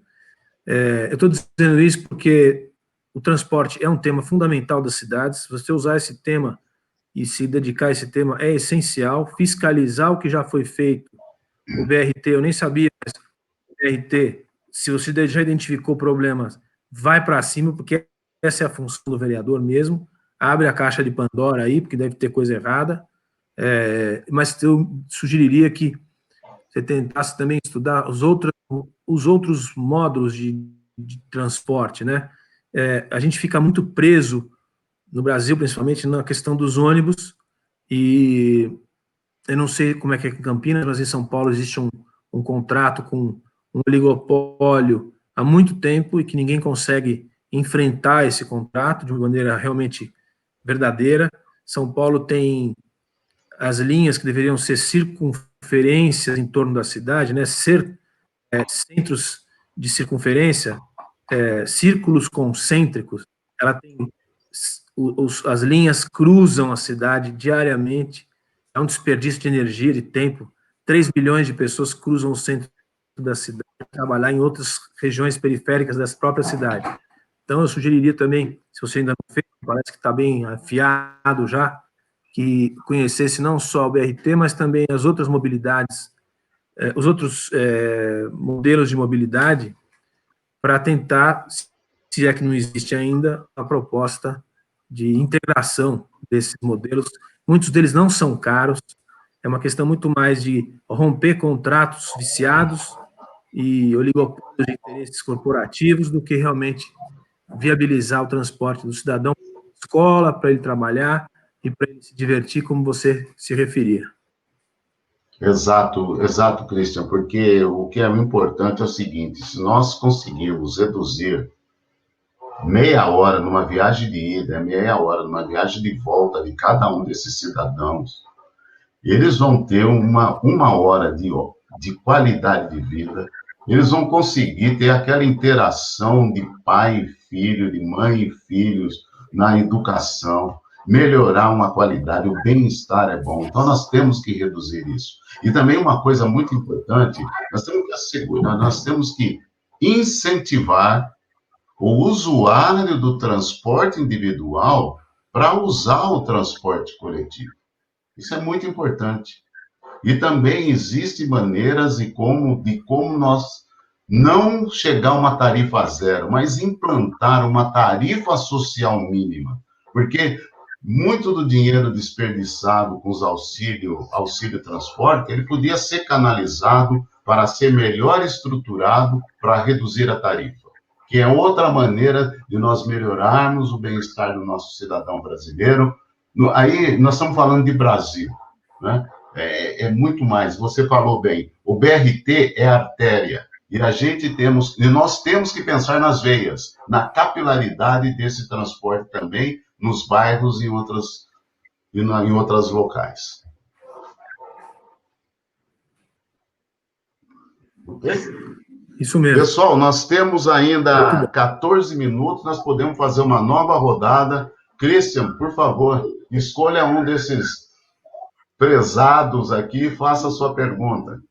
Eu estou dizendo isso porque o transporte é um tema fundamental das cidades. Se você usar esse tema e se dedicar a esse tema é essencial. Fiscalizar o que já foi feito. O BRT, eu nem sabia, mas o BRT, se você já identificou problemas, vai para cima, porque essa é a função do vereador mesmo. Abre a caixa de Pandora aí, porque deve ter coisa errada. Mas eu sugeriria que você tentasse também estudar os outros módulos de transporte, né? A gente fica muito preso, no Brasil, principalmente, na questão dos ônibus, e eu não sei como é que é em Campinas, mas em São Paulo existe um contrato com um oligopólio há muito tempo e que ninguém consegue enfrentar esse contrato de uma maneira realmente verdadeira. São Paulo tem as linhas que deveriam ser circunferências em torno da cidade, né, ser centros de circunferência, círculos concêntricos. Ela tem as linhas cruzam a cidade diariamente, é um desperdício de energia, de tempo. 3 milhões de pessoas cruzam o centro da cidade para trabalhar em outras regiões periféricas das próprias cidades. Então, eu sugeriria também, se você ainda não fez, parece que está bem afiado já, que conhecesse não só o BRT, mas também as outras mobilidades, os outros modelos de mobilidade, para tentar, se é que não existe ainda, a proposta de integração desses modelos. Muitos deles não são caros, é uma questão muito mais de romper contratos viciados e oligopólios de interesses corporativos do que realmente viabilizar o transporte do cidadão para a escola, para ele trabalhar e para ele se divertir, como você se referia. Exato, Christian, porque o que é importante é o seguinte, se nós conseguirmos reduzir meia hora numa viagem de ida, meia hora numa viagem de volta de cada um desses cidadãos, eles vão ter uma hora de qualidade de vida, eles vão conseguir ter aquela interação de pai e filho, de mãe e filhos na educação. melhorar uma qualidade, o bem-estar é bom. Então, nós temos que reduzir isso. E também uma coisa muito importante, nós temos que assegurar, nós temos que incentivar o usuário do transporte individual para usar o transporte coletivo. Isso é muito importante. E também existem maneiras de como nós não chegar a uma tarifa zero, mas implantar uma tarifa social mínima. Porque muito do dinheiro desperdiçado com os auxílio transporte, ele podia ser canalizado para ser melhor estruturado para reduzir a tarifa, que é outra maneira de nós melhorarmos o bem-estar do nosso cidadão brasileiro. Aí nós estamos falando de Brasil, né? É muito mais. Você falou bem, o BRT é artéria, e nós temos que pensar nas veias, na capilaridade desse transporte também, nos bairros e em outros locais. Ok? Isso mesmo. Pessoal, nós temos ainda 14 minutos, nós podemos fazer uma nova rodada. Christian, por favor, escolha um desses prezados aqui e faça a sua pergunta.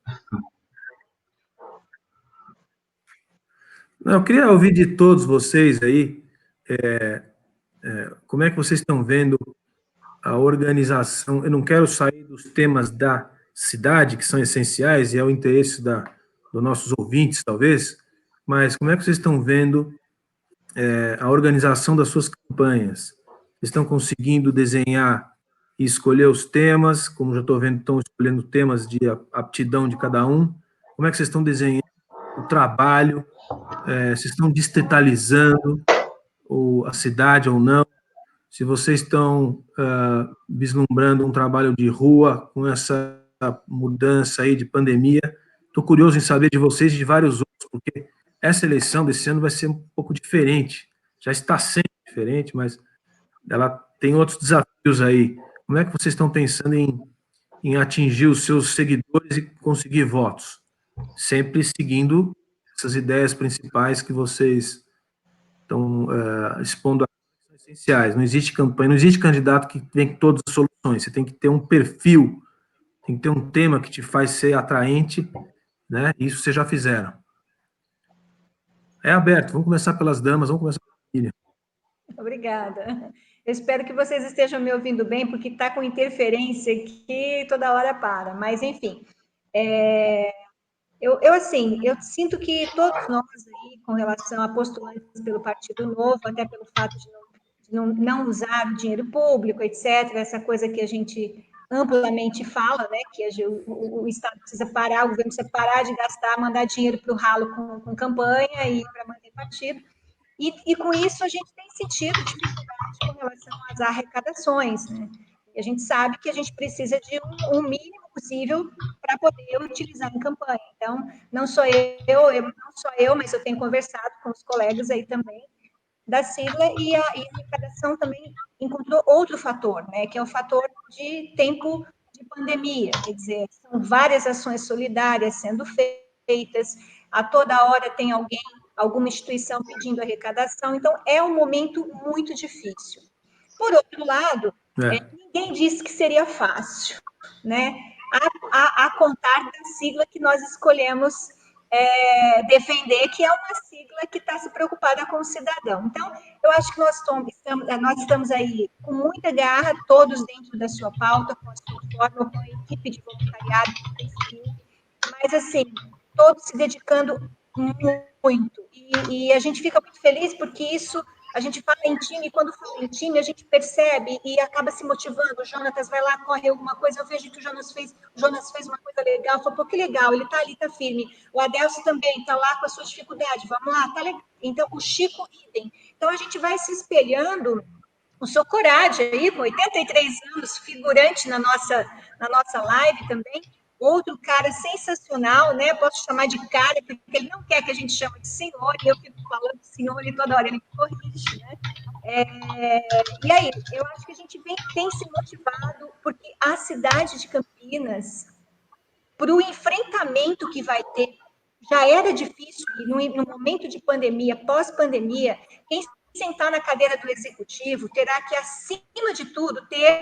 Eu queria ouvir de todos vocês aí, como é que vocês estão vendo a organização. Eu não quero sair dos temas da cidade, que são essenciais, e é o interesse dos nossos ouvintes, talvez, mas como é que vocês estão vendo a organização das suas campanhas? Vocês estão conseguindo desenhar e escolher os temas, como já estou vendo, estão escolhendo temas de aptidão de cada um. Como é que vocês estão desenhando o trabalho? Vocês estão distritalizando a cidade ou não? Se vocês estão vislumbrando um trabalho de rua com essa mudança aí de pandemia, estou curioso em saber de vocês e de vários outros, porque essa eleição desse ano vai ser um pouco diferente. Já está sendo diferente, mas ela tem outros desafios aí. Como é que vocês estão pensando em atingir os seus seguidores e conseguir votos? Sempre seguindo essas ideias principais que vocês estão expondo aqui, são essenciais. Não existe campanha, não existe candidato que vem com todas as soluções. Você tem que ter um perfil, tem que ter um tema que te faz ser atraente, né? Isso vocês já fizeram. É aberto, vamos começar pelas damas, vamos começar pela família. Obrigada. Eu espero que vocês estejam me ouvindo bem, porque está com interferência aqui, toda hora para. Mas, enfim, eu sinto que todos nós aí, com relação a postulantes pelo Partido Novo, até pelo fato de não usar o dinheiro público, etc., essa coisa que a gente amplamente fala, né, que o Estado precisa parar, o governo precisa parar de gastar, mandar dinheiro para o ralo com campanha e para manter partido. E com isso a gente tem sentido dificuldade com relação às arrecadações, né? E a gente sabe que a gente precisa de um mínimo possível para poder utilizar em campanha. Então, não só eu, mas eu tenho conversado com os colegas aí também da sigla, e a arrecadação também encontrou outro fator, né? Que é o fator de tempo de pandemia, quer dizer, são várias ações solidárias sendo feitas, a toda hora tem alguma instituição pedindo arrecadação, então é um momento muito difícil. Por outro lado, ninguém disse que seria fácil, né? A contar da sigla que nós escolhemos defender, que é uma sigla que está se preocupada com o cidadão. Então, eu acho que nós estamos aí com muita garra, todos dentro da sua pauta, com a sua forma, com a equipe de voluntariado que tem, mas, assim, todos se dedicando muito. E a gente fica muito feliz porque isso, a gente fala em time, e quando fala em time, a gente percebe e acaba se motivando. O Jonatas vai lá, corre alguma coisa, eu vejo que o Jonas fez uma coisa legal, falou, pô, que legal, ele está ali, está firme. O Adelso também está lá com as suas dificuldades, vamos lá, tá legal. Então, o Chico, idem. Então, a gente vai se espelhando. O Socorade aí, com 83 anos, figurante na nossa live também, outro cara sensacional, né? Posso chamar de cara, porque ele não quer que a gente chame de senhor, e eu fico falando de senhor e toda hora ele me corrige, né? E aí, eu acho que a gente tem se motivado, porque a cidade de Campinas, para o enfrentamento que vai ter, já era difícil, e no momento de pandemia, pós-pandemia, quem sentar na cadeira do executivo, terá que, acima de tudo, ter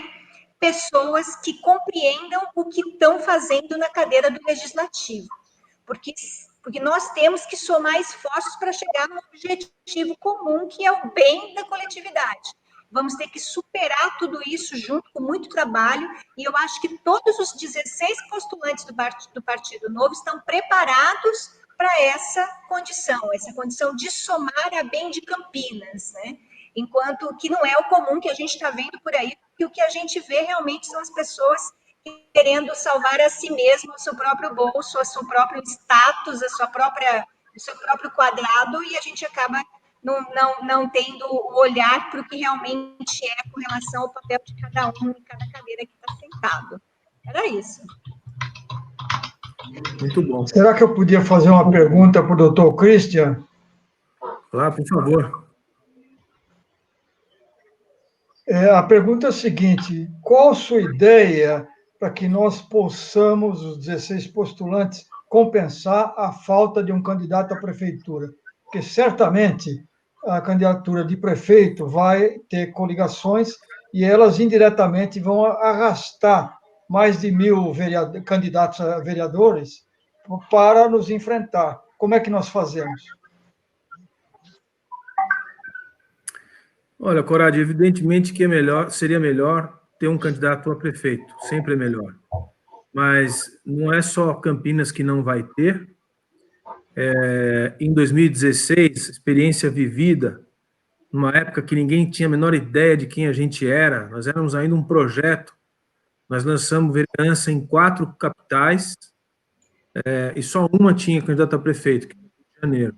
pessoas que compreendam o que estão fazendo na cadeira do legislativo. Porque nós temos que somar esforços para chegar no objetivo comum, que é o bem da coletividade. Vamos ter que superar tudo isso junto com muito trabalho, e eu acho que todos os 16 postulantes do Partido Novo estão preparados para essa condição de somar a bem de Campinas, né? Enquanto que não é o comum que a gente está vendo por aí, que o que a gente vê realmente são as pessoas querendo salvar a si mesmo, o seu próprio bolso, o seu próprio status, o seu próprio quadrado, e a gente acaba não tendo o olhar para o que realmente é com relação ao papel de cada um em cada cadeira que está sentado. Era isso. Muito bom. Será que eu podia fazer uma pergunta para o doutor Christian? Claro, por favor. A pergunta é a seguinte: qual a sua ideia para que nós possamos, os 16 postulantes, compensar a falta de um candidato à prefeitura? Porque certamente a candidatura de prefeito vai ter coligações e elas indiretamente vão arrastar mais de 1.000 candidatos a vereadores para nos enfrentar. Como é que nós fazemos? Olha, Corade, evidentemente que seria melhor ter um candidato a prefeito, sempre é melhor. Mas não é só Campinas que não vai ter. Em 2016, experiência vivida, numa época que ninguém tinha a menor ideia de quem a gente era, nós éramos ainda um projeto, nós lançamos vereança em 4 capitais, e só uma tinha candidato a prefeito, que era o Rio de Janeiro.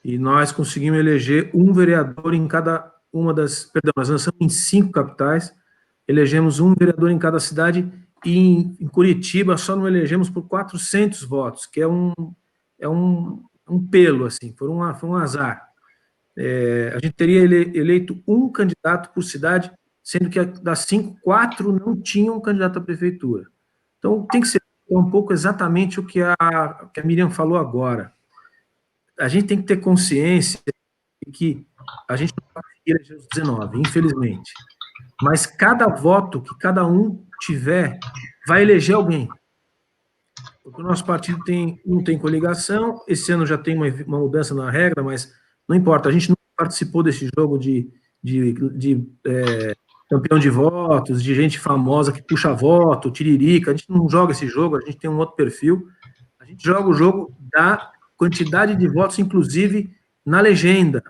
E nós conseguimos eleger um vereador em cada uma das... Perdão, nós lançamos em 5 capitais, elegemos um vereador em cada cidade, e em Curitiba só não elegemos por 400 votos, que é um pelo, assim, foi um azar. A gente teria eleito um candidato por cidade, sendo que das 5, 4 não tinham candidato à prefeitura. Então, tem que ser um pouco exatamente o que a Miriam falou agora. A gente tem que ter consciência de que a gente não vai eleger os 19, infelizmente. Mas cada voto que cada um tiver vai eleger alguém. Porque o nosso partido não tem coligação, esse ano já tem uma mudança na regra, mas não importa, a gente não participou desse jogo de campeão de votos, de gente famosa que puxa voto, tiririca, a gente não joga esse jogo, a gente tem um outro perfil, a gente joga o jogo da quantidade de votos, inclusive na legenda.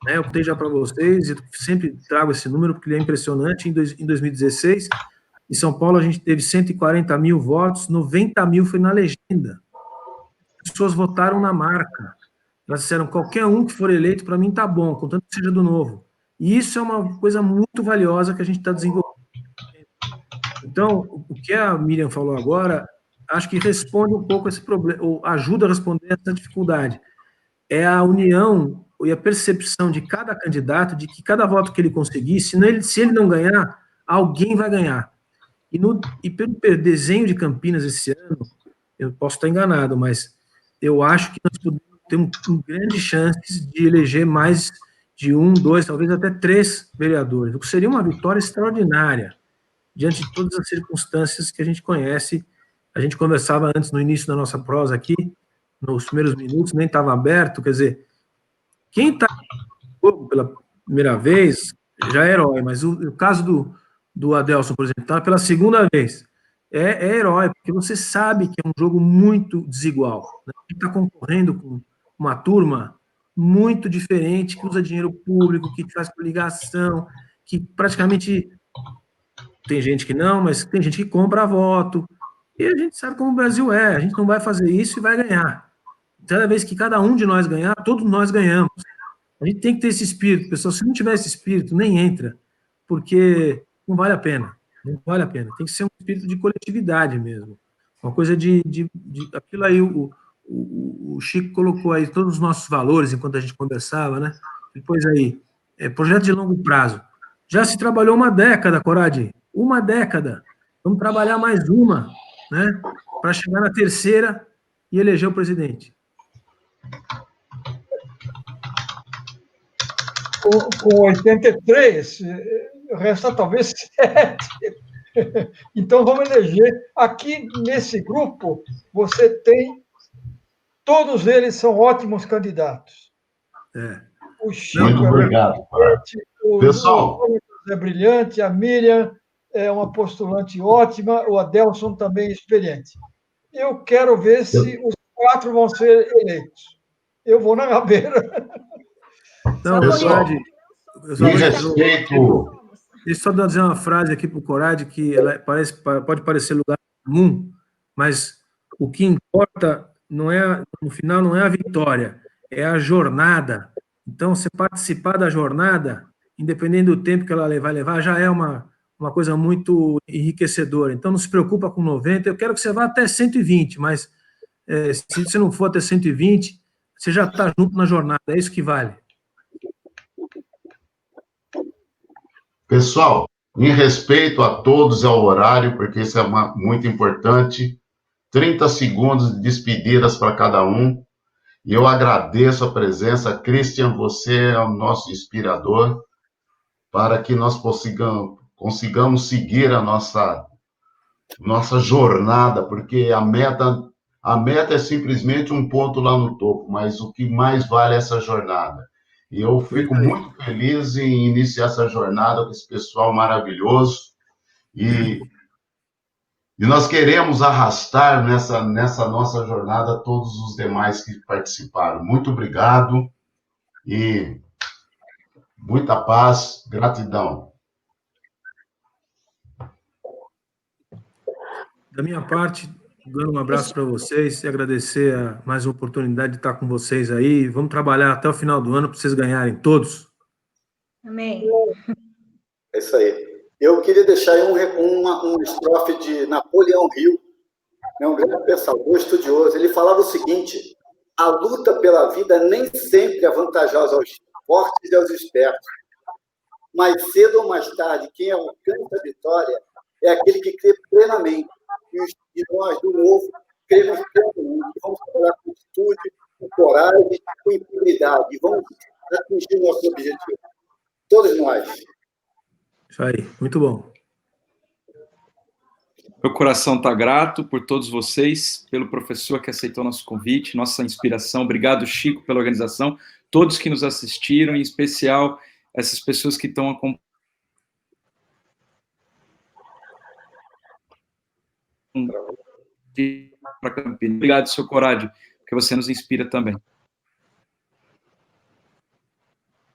Eu contei já para vocês, eu sempre trago esse número porque ele é impressionante. Em 2016, em São Paulo, a gente teve 140 mil votos, 90 mil foi na legenda. As pessoas votaram na marca. Elas disseram, qualquer um que for eleito, para mim tá bom, contanto que seja do Novo. E isso é uma coisa muito valiosa que a gente está desenvolvendo. Então, o que a Miriam falou agora, acho que responde um pouco esse problema, ou ajuda a responder essa dificuldade. É a união e a percepção de cada candidato, de que cada voto que ele conseguir, se ele não ganhar, alguém vai ganhar. E pelo desenho de Campinas esse ano, eu posso estar enganado, mas eu acho que nós temos grandes chances de eleger mais de 1, 2, talvez até 3 vereadores, o que seria uma vitória extraordinária, diante de todas as circunstâncias que a gente conhece. A gente conversava antes, no início da nossa prosa aqui, nos primeiros minutos, nem estava aberto, quer dizer, quem está pela primeira vez já é herói, mas o caso do Adelson, por exemplo, está pela segunda vez, é herói, porque você sabe que é um jogo muito desigual, né? Está concorrendo com uma turma muito diferente, que usa dinheiro público, que faz coligação, que praticamente tem gente que não, mas tem gente que compra voto, e a gente sabe como o Brasil é, a gente não vai fazer isso e vai ganhar. Cada vez que cada um de nós ganhar, todos nós ganhamos. A gente tem que ter esse espírito, pessoal. Se não tiver esse espírito, nem entra, porque não vale a pena. Não vale a pena. Tem que ser um espírito de coletividade mesmo. Uma coisa de aquilo aí, o Chico colocou aí todos os nossos valores enquanto a gente conversava, né? Depois aí, projeto de longo prazo. Já se trabalhou uma década, Corade. Uma década. Vamos trabalhar mais uma, né? Para chegar na terceira e eleger o presidente. com 83, resta talvez 7. Então, vamos eleger. Aqui, nesse grupo, você tem... Todos eles são ótimos candidatos. O Chico Muito obrigado. Pessoal, o é brilhante, a Miriam é uma postulante ótima, o Adelson também é experiente. Eu quero ver se os 4 vão ser eleitos. Eu vou na rabeira. Não, pessoal, em respeito... Deixa eu só dizer uma frase aqui para o Corade, que ela pode parecer lugar comum, mas o que importa no final não é a vitória, é a jornada. Então, você participar da jornada, independente do tempo que ela vai levar, já é uma coisa muito enriquecedora. Então, não se preocupa com 90, eu quero que você vá até 120, mas se você não for até 120, você já está junto na jornada, é isso que vale. Pessoal, em respeito a todos ao horário, porque isso é muito importante, 30 segundos de despedidas para cada um, e eu agradeço a presença. Christian, você é o nosso inspirador, para que nós consigamos seguir a nossa jornada, porque a meta é simplesmente um ponto lá no topo, mas o que mais vale é essa jornada. E eu fico muito feliz em iniciar essa jornada com esse pessoal maravilhoso. E nós queremos arrastar nessa nossa jornada todos os demais que participaram. Muito obrigado e muita paz, gratidão. Da minha parte, dando um abraço para vocês e agradecer a mais uma oportunidade de estar com vocês aí. Vamos trabalhar até o final do ano para vocês ganharem todos. Amém. É isso aí. Eu queria deixar aí uma estrofe de Napoleão Hill, um grande pensador, estudioso. Ele falava o seguinte: a luta pela vida nem sempre é vantajosa aos fortes e aos espertos, mas cedo ou mais tarde, quem alcança a vitória é aquele que crê plenamente. E nós, do novo, cremos plenamente. Vamos trabalhar com atitude, com coragem, com integridade. E vamos atingir o nosso objetivo. Todos nós. Isso aí, muito bom. Meu coração está grato por todos vocês, pelo professor que aceitou nosso convite, nossa inspiração. Obrigado, Chico, pela organização. Todos que nos assistiram, em especial essas pessoas que estão acompanhando. Para Campinas. Obrigado, seu Corade, porque você nos inspira também.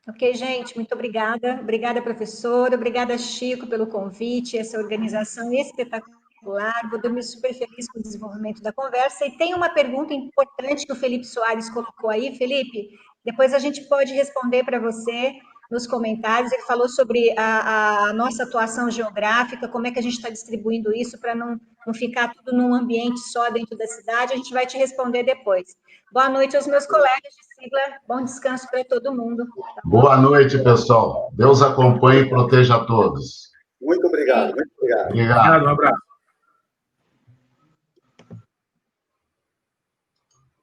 Ok, gente, muito obrigada. Obrigada, professora. Obrigada, Chico, pelo convite, essa organização espetacular. Vou dormir super feliz com o desenvolvimento da conversa. E tem uma pergunta importante que o Felipe Soares colocou aí. Felipe, depois a gente pode responder para você nos comentários. Ele falou sobre a nossa atuação geográfica, como é que a gente está distribuindo isso para não ficar tudo num ambiente só dentro da cidade. A gente vai te responder depois. Boa noite aos meus colegas de sigla. Bom descanso para todo mundo. Tá bom? Boa noite, pessoal. Deus acompanhe e proteja a todos. Muito obrigado, muito obrigado. Obrigado. Um abraço.